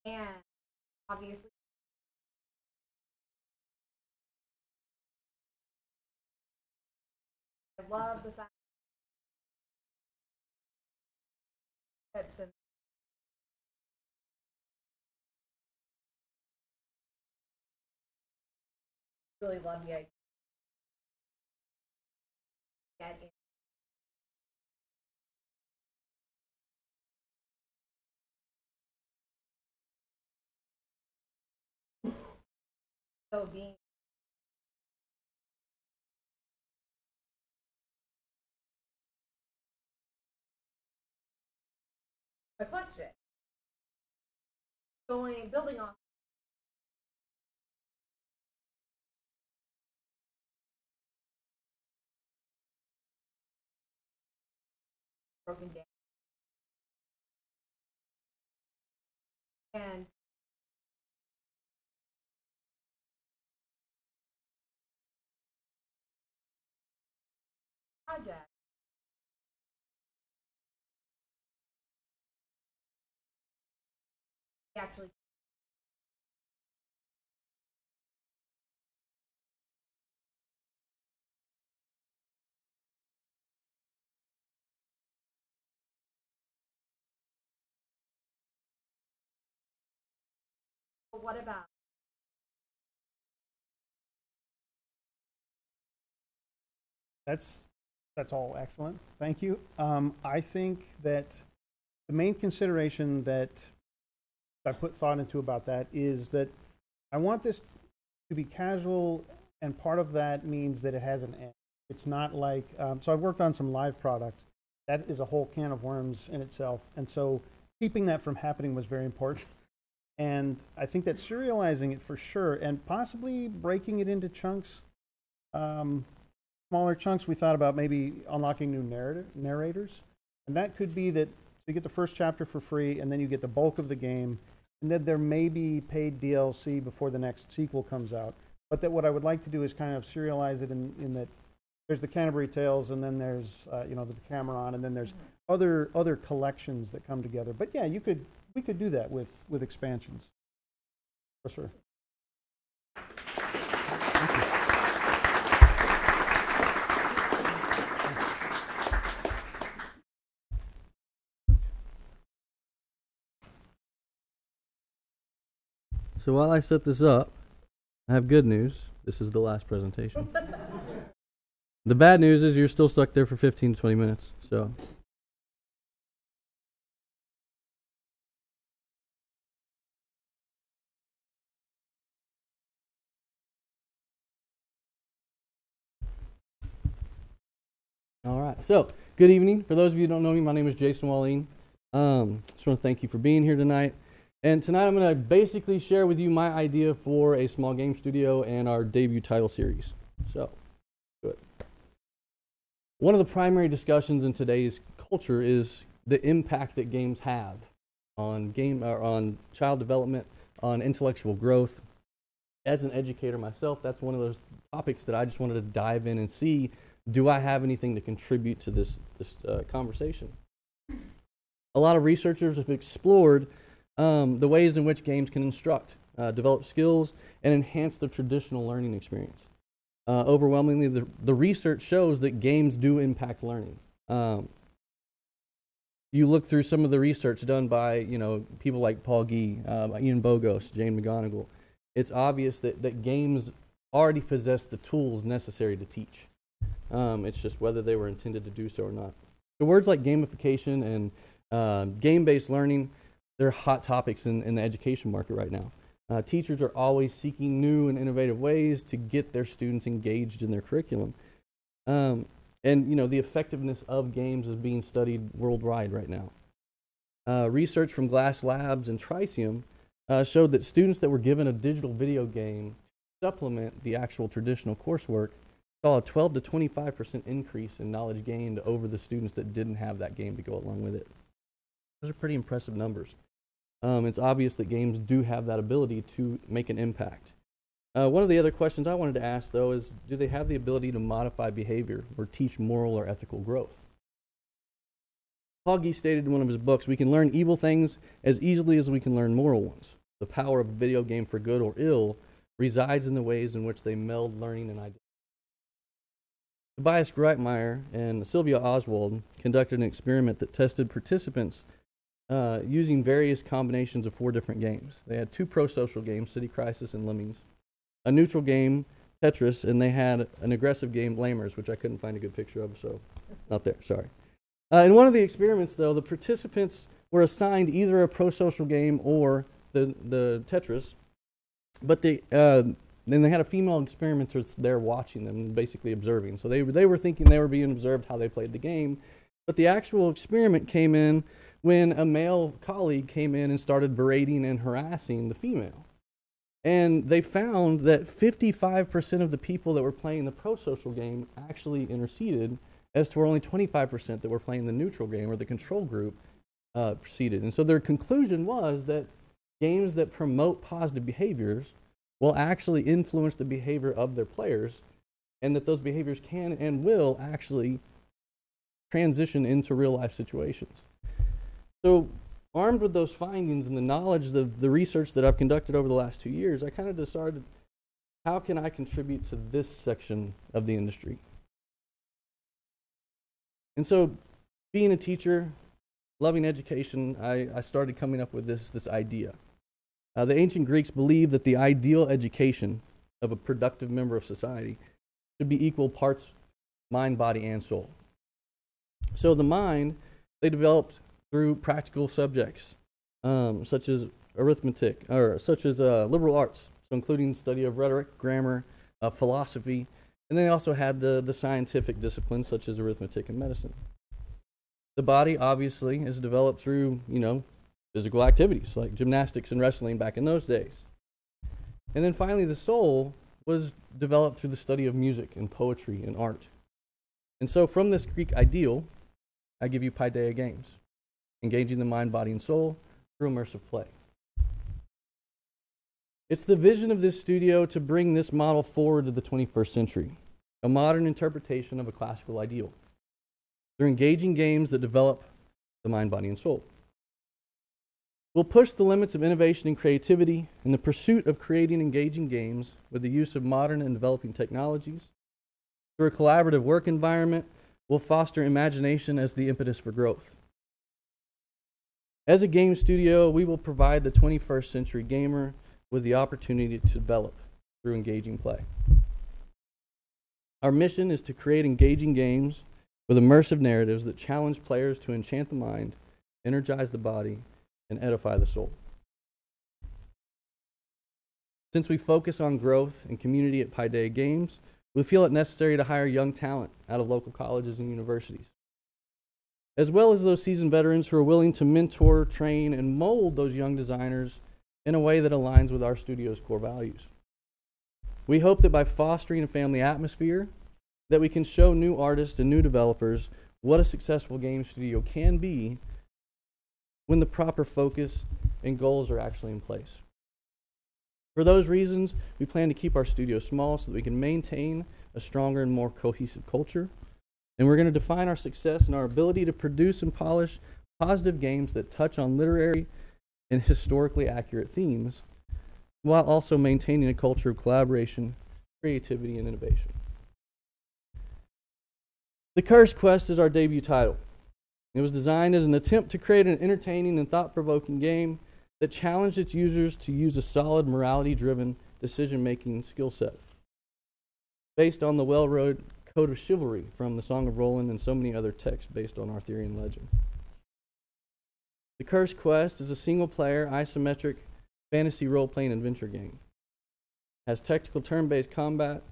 And obviously, I love the fact that since really love the idea get in. So being my question, building off broken down and project actually but what about That's all excellent. Thank you. I think that the main consideration that I put thought into about that is that I want this to be casual, and part of that means that it has an end. It's not like, so I've worked on some live products. That is a whole can of worms in itself. And so keeping that from happening was very important. And I think that serializing it for sure, and possibly breaking it into chunks, smaller chunks, we thought about maybe unlocking new narrators. And that could be that you get the first chapter for free, and then you get the bulk of the game, and then there may be paid DLC before the next sequel comes out. But that what I would like to do is kind of serialize it in that there's the Canterbury Tales, and then there's you know, the Decameron, and then there's other collections that come together. But yeah, we could do that with expansions, for sure. So while I set this up, I have good news. This is the last presentation. The bad news is you're still stuck there for 15 to 20 minutes. So all right. So good evening. For those of you who don't know me, my name is Jason Wallin. Just want to thank you for being here tonight. And tonight I'm going to basically share with you my idea for a small game studio and our debut title series. So, good. One of the primary discussions in today's culture is the impact that games have on on child development, on intellectual growth. As an educator myself, that's one of those topics that I just wanted to dive in and see, do I have anything to contribute to this conversation? A lot of researchers have explored the ways in which games can instruct, develop skills, and enhance the traditional learning experience. Overwhelmingly, the research shows that games do impact learning. You look through some of the research done by, you know, people like Paul Gee, Ian Bogos, Jane McGonigal. It's obvious that games already possess the tools necessary to teach. It's just whether they were intended to do so or not. The words like gamification and game-based learning, they're hot topics in the education market right now. Teachers are always seeking new and innovative ways to get their students engaged in their curriculum. And you know, the effectiveness of games is being studied worldwide right now. Research from Glass Labs and Tritium showed that students that were given a digital video game to supplement the actual traditional coursework saw a 12 to 25% increase in knowledge gained over the students that didn't have that game to go along with it. Those are pretty impressive numbers. It's obvious that games do have that ability to make an impact. One of the other questions I wanted to ask, though, is do they have the ability to modify behavior or teach moral or ethical growth? Paul Gee stated in one of his books, we can learn evil things as easily as we can learn moral ones. The power of a video game for good or ill resides in the ways in which they meld learning and identity. Tobias Greitmeyer and Sylvia Oswald conducted an experiment that tested participants using various combinations of 4 different games. They had 2 pro-social games, City Crisis and Lemmings, a neutral game, Tetris, and they had an aggressive game, Lamers, which I couldn't find a good picture of, so not there, sorry. In one of the experiments, though, the participants were assigned either a pro-social game or the Tetris, but then they had a female experimenter there watching them and basically observing. So they were thinking they were being observed how they played the game, but the actual experiment came in when a male colleague came in and started berating and harassing the female. And they found that 55% of the people that were playing the pro-social game actually interceded, as to where only 25% that were playing the neutral game or the control group proceeded. And so their conclusion was that games that promote positive behaviors will actually influence the behavior of their players, and that those behaviors can and will actually transition into real-life situations. So, armed with those findings and the knowledge of the research that I've conducted over the last 2 years, I kind of decided, how can I contribute to this section of the industry? And so, being a teacher, loving education, I started coming up with this idea. The ancient Greeks believed that the ideal education of a productive member of society should be equal parts mind, body, and soul. So the mind, they developed through practical subjects, such as arithmetic, or such as liberal arts, so including study of rhetoric, grammar, philosophy, and they also had the scientific disciplines such as arithmetic and medicine. The body, obviously, is developed through, physical activities like gymnastics and wrestling back in those days. And then finally, the soul was developed through the study of music and poetry and art. And so from this Greek ideal, I give you Paideia games, engaging the mind, body, and soul through immersive play. It's the vision of this studio to bring this model forward to the 21st century, a modern interpretation of a classical ideal. They're engaging games that develop the mind, body, and soul. We'll push the limits of innovation and creativity in the pursuit of creating engaging games with the use of modern and developing technologies. Through a collaborative work environment, we'll foster imagination as the impetus for growth. As a game studio, we will provide the 21st century gamer with the opportunity to develop through engaging play. Our mission is to create engaging games with immersive narratives that challenge players to enchant the mind, energize the body, and edify the soul. Since we focus on growth and community at Paideia Games, we feel it necessary to hire young talent out of local colleges and universities, as well as those seasoned veterans who are willing to mentor, train, and mold those young designers in a way that aligns with our studio's core values. We hope that by fostering a family atmosphere, that we can show new artists and new developers what a successful game studio can be when the proper focus and goals are actually in place. For those reasons, we plan to keep our studio small so that we can maintain a stronger and more cohesive culture. And we're going to define our success in our ability to produce and polish positive games that touch on literary and historically accurate themes, while also maintaining a culture of collaboration, creativity, and innovation. The Cursed Quest is our debut title. It was designed as an attempt to create an entertaining and thought-provoking game that challenged its users to use a solid, morality-driven decision-making skill set, based on the well-wrote Code of Chivalry from the Song of Roland and so many other texts based on Arthurian legend. The Cursed Quest is a single-player, isometric, fantasy role-playing adventure game. It has tactical turn-based combat,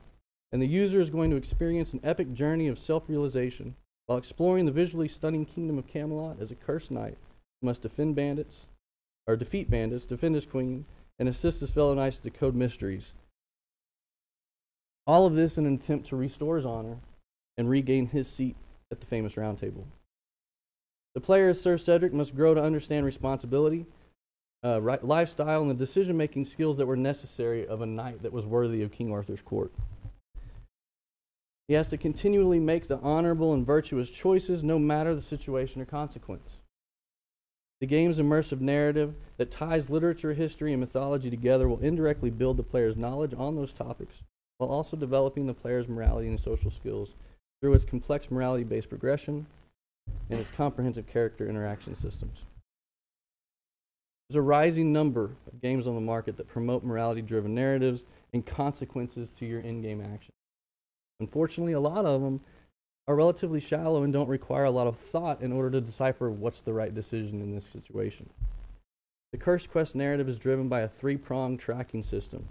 and the user is going to experience an epic journey of self-realization while exploring the visually stunning kingdom of Camelot as a cursed knight who must defeat bandits, defend his queen, and assist his fellow knights to decode mysteries. All of this in an attempt to restore his honor and regain his seat at the famous round table. The player, Sir Cedric, must grow to understand responsibility, lifestyle, and the decision-making skills that were necessary of a knight that was worthy of King Arthur's court. He has to continually make the honorable and virtuous choices, no matter the situation or consequence. The game's immersive narrative that ties literature, history, and mythology together will indirectly build the player's knowledge on those topics, while also developing the player's morality and social skills through its complex morality-based progression and its comprehensive character interaction systems. There's a rising number of games on the market that promote morality-driven narratives and consequences to your in-game action. Unfortunately, a lot of them are relatively shallow and don't require a lot of thought in order to decipher what's the right decision in this situation. The Cursed Quest narrative is driven by a three-pronged tracking system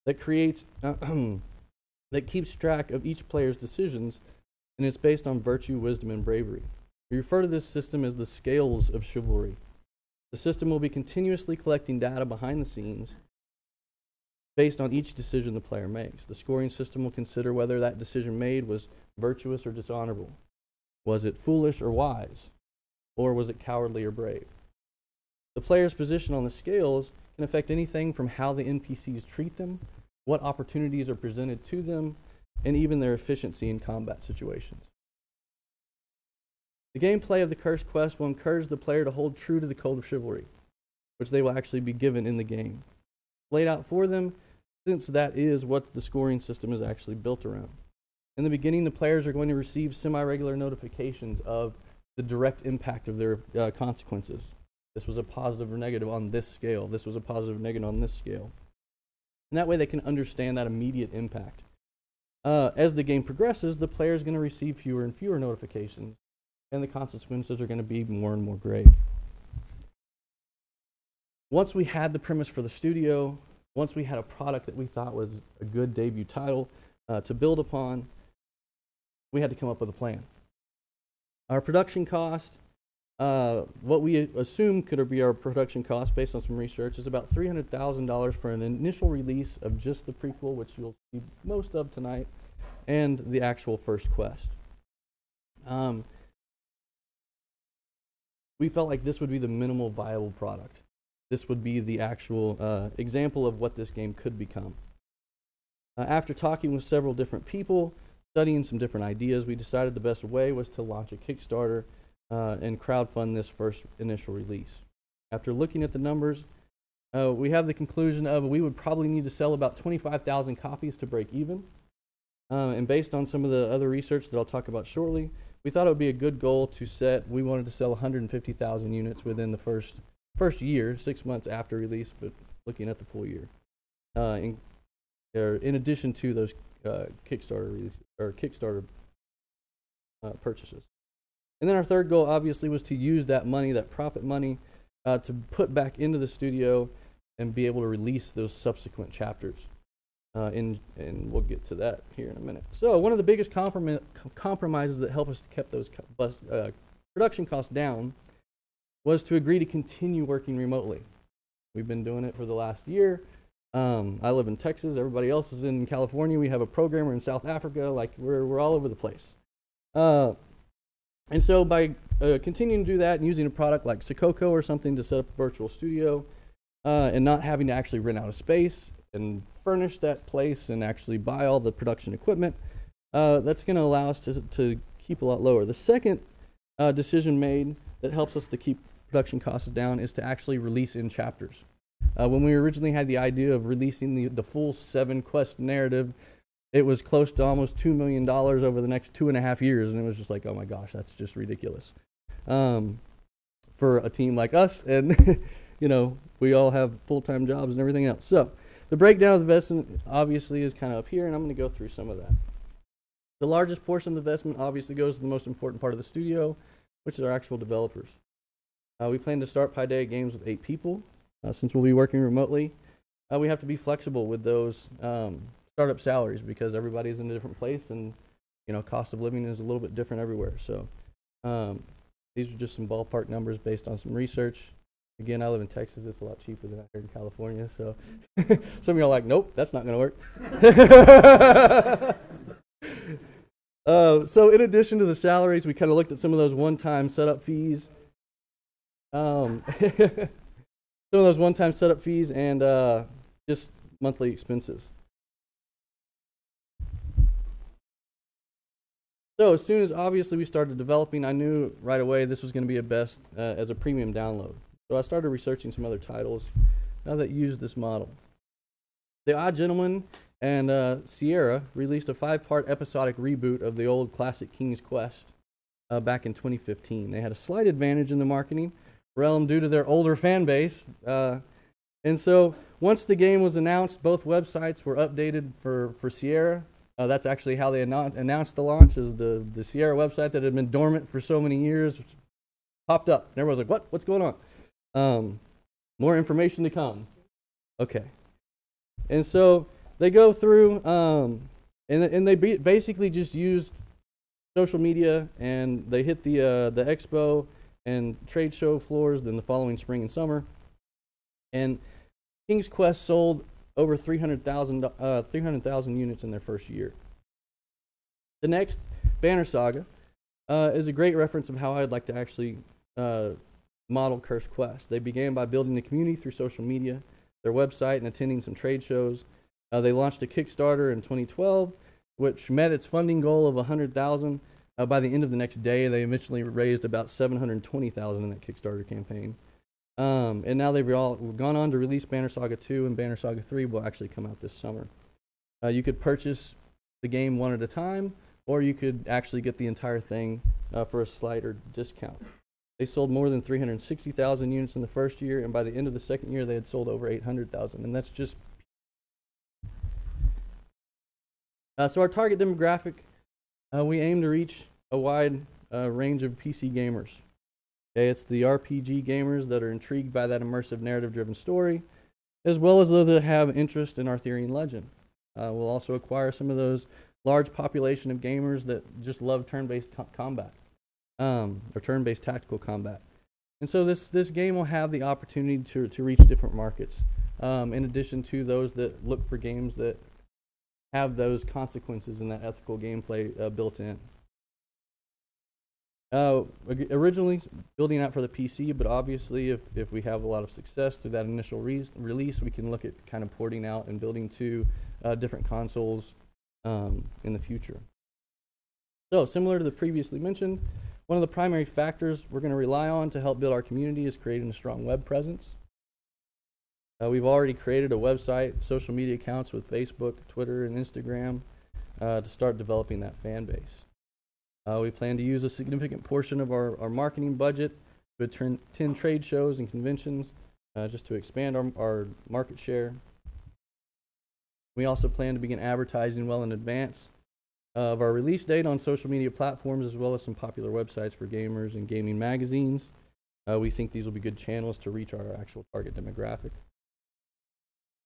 that creates that keeps track of each player's decisions, and it's based on virtue, wisdom, and bravery. We refer to this system as the scales of chivalry. The system will be continuously collecting data behind the scenes based on each decision the player makes. The scoring system will consider whether that decision made was virtuous or dishonorable. Was it foolish or wise? Or was it cowardly or brave? The player's position on the scales can affect anything from how the NPCs treat them, what opportunities are presented to them, and even their efficiency in combat situations. The gameplay of the Cursed Quest will encourage the player to hold true to the Code of Chivalry, which they will actually be given in the game, laid out for them, since that is what the scoring system is actually built around. In the beginning, the players are going to receive semi-regular notifications of the direct impact of their consequences. This was a positive or negative on this scale. This was a positive or negative on this scale. And that way they can understand that immediate impact. As the game progresses, the player is going to receive fewer and fewer notifications, and the consequences are going to be more and more grave. Once we had the premise for the studio, once we had a product that we thought was a good debut title to build upon, we had to come up with a plan. Our production cost, what we assume could be our production cost based on some research, is about $300,000 for an initial release of just the prequel, which you'll see most of tonight, and the actual first quest. We felt like this would be the minimal viable product. this would be the actual example of what this game could become. After talking with several different people, studying some different ideas, we decided the best way was to launch a Kickstarter and crowdfund this first initial release. After looking at the numbers, we have the conclusion of we would probably need to sell about 25,000 copies to break even. And based on some of the other research that I'll talk about shortly, we thought it would be a good goal to set. We wanted to sell 150,000 units within the first year, 6 months after release, but looking at the full year. In addition to those Kickstarter releases or Kickstarter purchases. And then our third goal obviously was to use that money, that profit money, to put back into the studio and be able to release those subsequent chapters. And we'll get to that here in a minute. So one of the biggest compromises that helped us to keep those production costs down was to agree to continue working remotely. We've been doing it for the last year. I live in Texas. Everybody else is in California. We have a programmer in South Africa. Like we're all over the place. And so by continuing to do that and using a product like Sakoko or something to set up a virtual studio and not having to actually rent out a space and furnish that place and actually buy all the production equipment, that's going to allow us to keep a lot lower. The second decision made that helps us to keep production costs down is to actually release in chapters. When we originally had the idea of releasing the full 7-quest narrative, it was close to almost $2 million over the next 2.5 years, and it was just like, oh my gosh, that's just ridiculous for a team like us, and you know, we all have full-time jobs and everything else. So the breakdown of the investment obviously is kind of up here, and I'm going to go through some of that. The largest portion of the investment obviously goes to the most important part of the studio, which is our actual developers. We plan to start Paideia Games with 8 people. Since we'll be working remotely, we have to be flexible with those startup salaries because everybody's in a different place, and you know, cost of living is a little bit different everywhere. So these are just some ballpark numbers based on some research. Again, I live in Texas. It's a lot cheaper than out here in California. So some of y'all are like, nope, that's not going to work. So in addition to the salaries, we kind of looked at some of those one-time setup fees. Some of those one-time setup fees and just monthly expenses. So as soon as obviously we started developing, I knew right away this was going to be a best as a premium download. So I started researching some other titles that used this model. The Odd Gentleman and Sierra released a 5-part episodic reboot of the old classic King's Quest back in 2015. They had a slight advantage in the marketing realm due to their older fan base. And so once the game was announced, both websites were updated for Sierra. That's actually how they announced the launch, is the Sierra website that had been dormant for so many years popped up. And everyone was like, what's going on? More information to come. Okay. And so they go through, and they basically just used social media, and they hit the expo and trade show floors in the following spring and summer. And King's Quest sold over 300,000 units in their first year. The next, Banner Saga, is a great reference of how I'd like to actually model Cursed Quest. They began by building the community through social media, their website, and attending some trade shows. They launched a Kickstarter in 2012, which met its funding goal of 100,000. By the end of the next day, they eventually raised about 720,000 in that Kickstarter campaign. And now they've all gone on to release Banner Saga 2, and Banner Saga 3 will actually come out this summer. You could purchase the game one at a time, or you could actually get the entire thing for a slighter discount. They sold more than 360,000 units in the first year, and by the end of the second year, they had sold over 800,000, and that's just... so our target demographic, we aim to reach a wide range of PC gamers. Okay, it's the RPG gamers that are intrigued by that immersive narrative-driven story, as well as those that have interest in Arthurian legend. We'll also acquire some of those large population of gamers that just love turn-based combat, or turn-based tactical combat. And so this game will have the opportunity to reach different markets, in addition to those that look for games that have those consequences and that ethical gameplay built in. Originally building out for the PC, but obviously if we have a lot of success through that initial release, we can look at kind of porting out and building to different consoles in the future. So similar to the previously mentioned, one of the primary factors we're going to rely on to help build our community is creating a strong web presence. We've already created a website, social media accounts with Facebook, Twitter, and Instagram to start developing that fan base. We plan to use a significant portion of our marketing budget to attend trade shows and conventions just to expand our market share. We also plan to begin advertising well in advance of our release date on social media platforms, as well as some popular websites for gamers and gaming magazines. We think these will be good channels to reach our actual target demographic.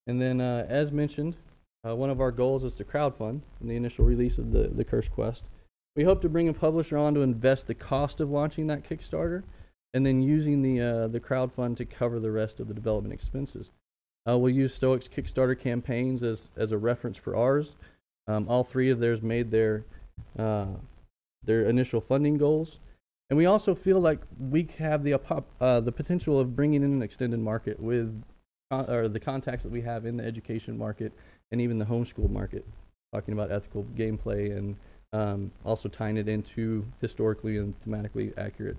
And then, as mentioned, one of our goals is to crowdfund in the initial release of the Cursed Quest. We hope to bring a publisher on to invest the cost of launching that Kickstarter, and then using the crowdfund to cover the rest of the development expenses. We'll use Stoic's Kickstarter campaigns as a reference for ours. All three of theirs made their initial funding goals, and we also feel like we have the potential of bringing in an extended market with the contacts that we have in the education market and even the homeschool market, talking about ethical gameplay and also tying it into historically and thematically accurate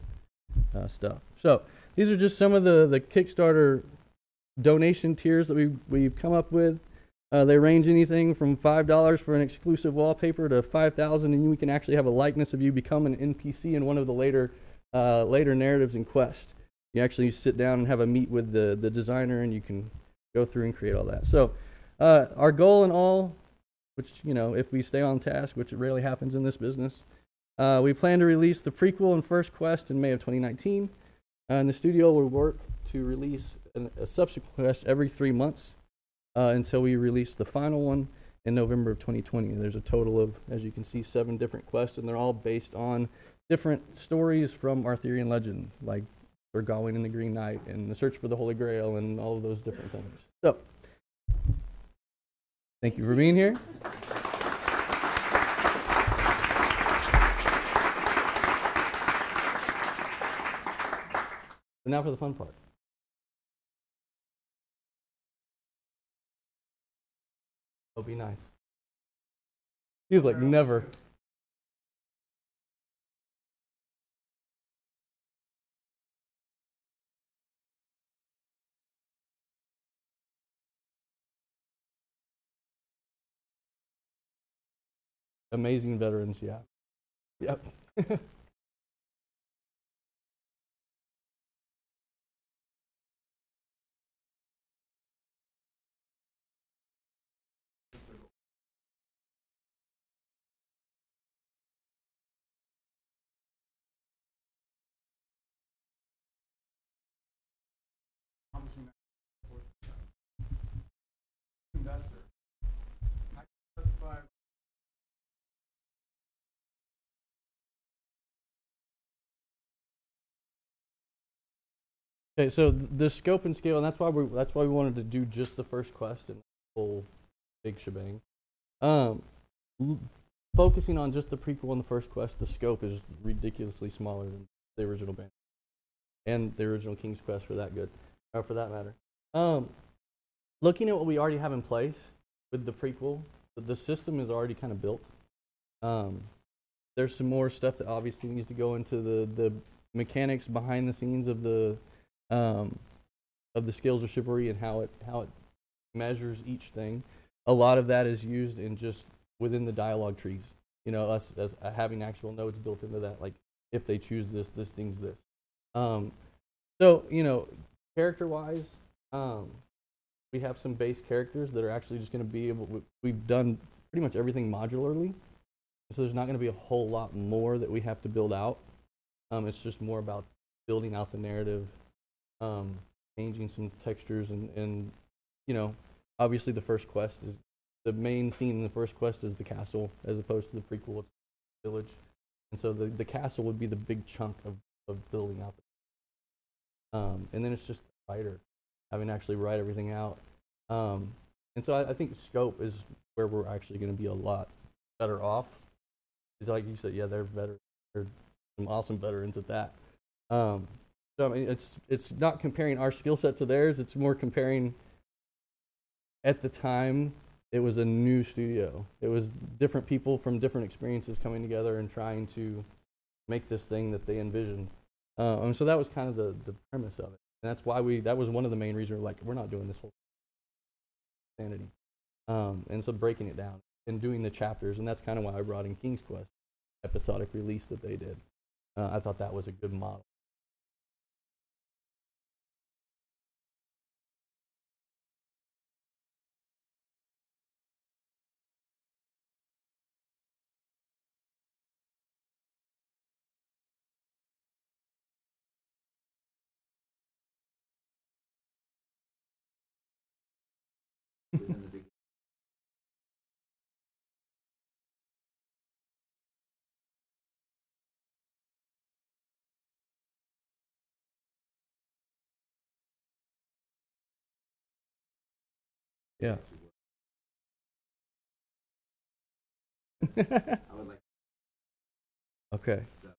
stuff. So these are just some of the Kickstarter donation tiers that we've come up with. They range anything from $5 for an exclusive wallpaper to $5,000, and we can actually have a likeness of you become an NPC in one of the later narratives in Quest. You actually sit down and have a meet with the designer, and you can go through and create all that. So our goal in all, which, you know, if we stay on task, which it rarely happens in this business, we plan to release the prequel and first quest in May of 2019. And the studio will work to release a subsequent quest every 3 months until we release the final one in November of 2020. There's a total of, as you can see, 7 different quests, and they're all based on different stories from Arthurian legend, like Sir Gawain and the Green Knight and the Search for the Holy Grail and all of those different things. So, thank you for being here. So now for the fun part. Oh, be nice. He was like, never. Amazing veterans, yeah. Yep. Investor. I can justify. Okay, so the scope and scale, and that's why we wanted to do just the first quest and the whole big shebang. Focusing on just the prequel and the first quest, the scope is ridiculously smaller than the original band and the original King's Quest for that matter. Looking at what we already have in place with the prequel, the system is already kind of built. There's some more stuff that obviously needs to go into the mechanics behind the scenes of the scales of chivalry and how it measures each thing. A lot of that is used in just within the dialogue trees. You know, us as having actual nodes built into that, like if they choose this thing's this. So, you know, character-wise, we have some base characters that are actually just going to be able. We've done pretty much everything modularly, so there's not going to be a whole lot more that we have to build out. It's just more about building out the narrative, changing some textures, and you know, obviously the first quest is the main scene in the first quest is the castle, as opposed to the prequel, it's the village, and so the castle would be the big chunk of building out. And then it's just writer having to actually write everything out. And so I think scope is where we're actually going to be a lot better off. Is like you said, yeah, they're better. some awesome veterans at that. So I mean, it's not comparing our skill set to theirs. It's more comparing. At the time, it was a new studio. It was different people from different experiences coming together and trying to make this thing that they envisioned. And so that was kind of the premise of it. And that's why that was one of the main reasons we're not doing this whole sanity. And so breaking it down and doing the chapters. And that's kind of why I brought in King's Quest, episodic release that they did. I thought that was a good model. Yeah. I would like. Okay. So.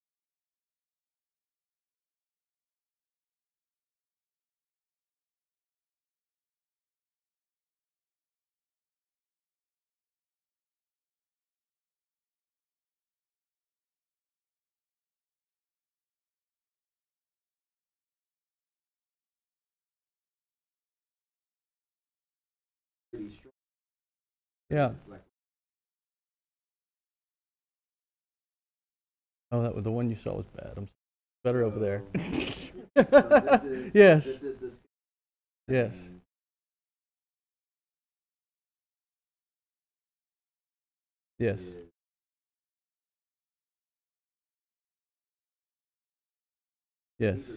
Pretty strong. Yeah. Like, Oh, the one you saw was bad. I'm better over there. so this is, Yes. This is the. Yes. Yes. Yes.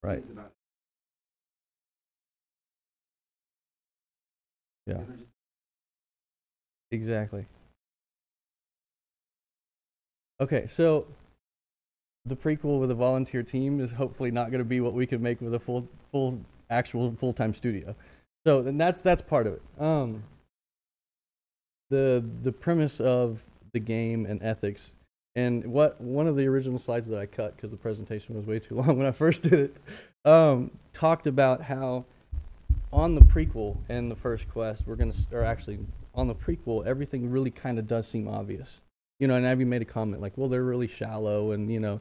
Right. Yeah. Exactly. Okay, so the prequel with a volunteer team is hopefully not going to be what we could make with a full-time studio. So, and that's part of it. The premise of the game and ethics, and one of the original slides that I cut because the presentation was way too long when I first did it, talked about how on the prequel and the first quest, on the prequel, everything really kind of does seem obvious. You know, and Abby made a comment like, well, they're really shallow, and you know,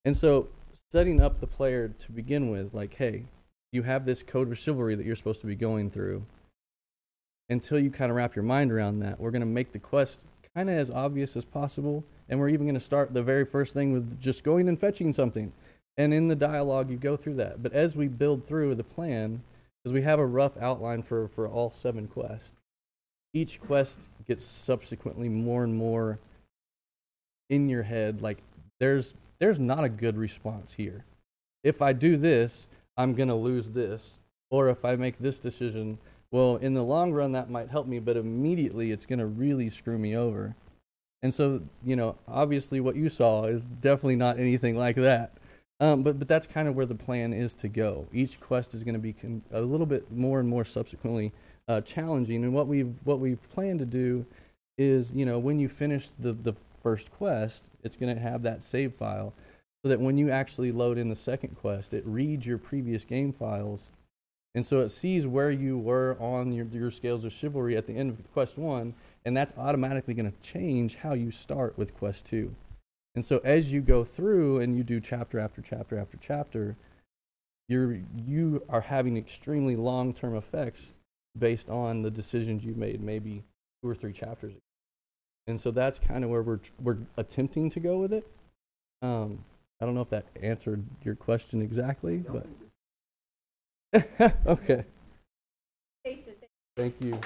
and so setting up the player to begin with, like, hey, you have this code of chivalry that you're supposed to be going through. Until you kind of wrap your mind around that, we're going to make the quest kind of as obvious as possible, and we're even going to start the very first thing with just going and fetching something. And in the dialogue, you go through that. But as we build through the plan, because we have a rough outline for all 7 quests, each quest gets subsequently more and more in your head, like there's not a good response here. If I do this, I'm gonna lose this, or if I make this decision, well, in the long run that might help me, but immediately it's gonna really screw me over. And so, you know, obviously what you saw is definitely not anything like that. But that's kind of where the plan is to go. Each quest is going to be a little bit more and more subsequently challenging. And what we've planned to do is, you know, when you finish the first quest, it's going to have that save file, so that when you actually load in the second quest, it reads your previous game files, and so it sees where you were on your scales of chivalry at the end of quest 1, and that's automatically going to change how you start with quest 2. And so as you go through and you do chapter after chapter after chapter, you are having extremely long-term effects based on the decisions you made maybe 2 or 3 chapters ago. And so that's kind of where we're attempting to go with it. I don't know if that answered your question exactly, but okay. Thank you.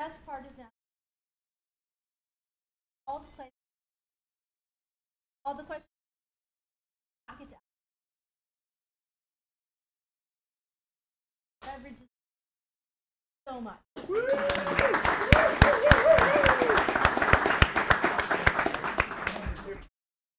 best part is now all the play, all the questions. Knock it down. Beverages so much.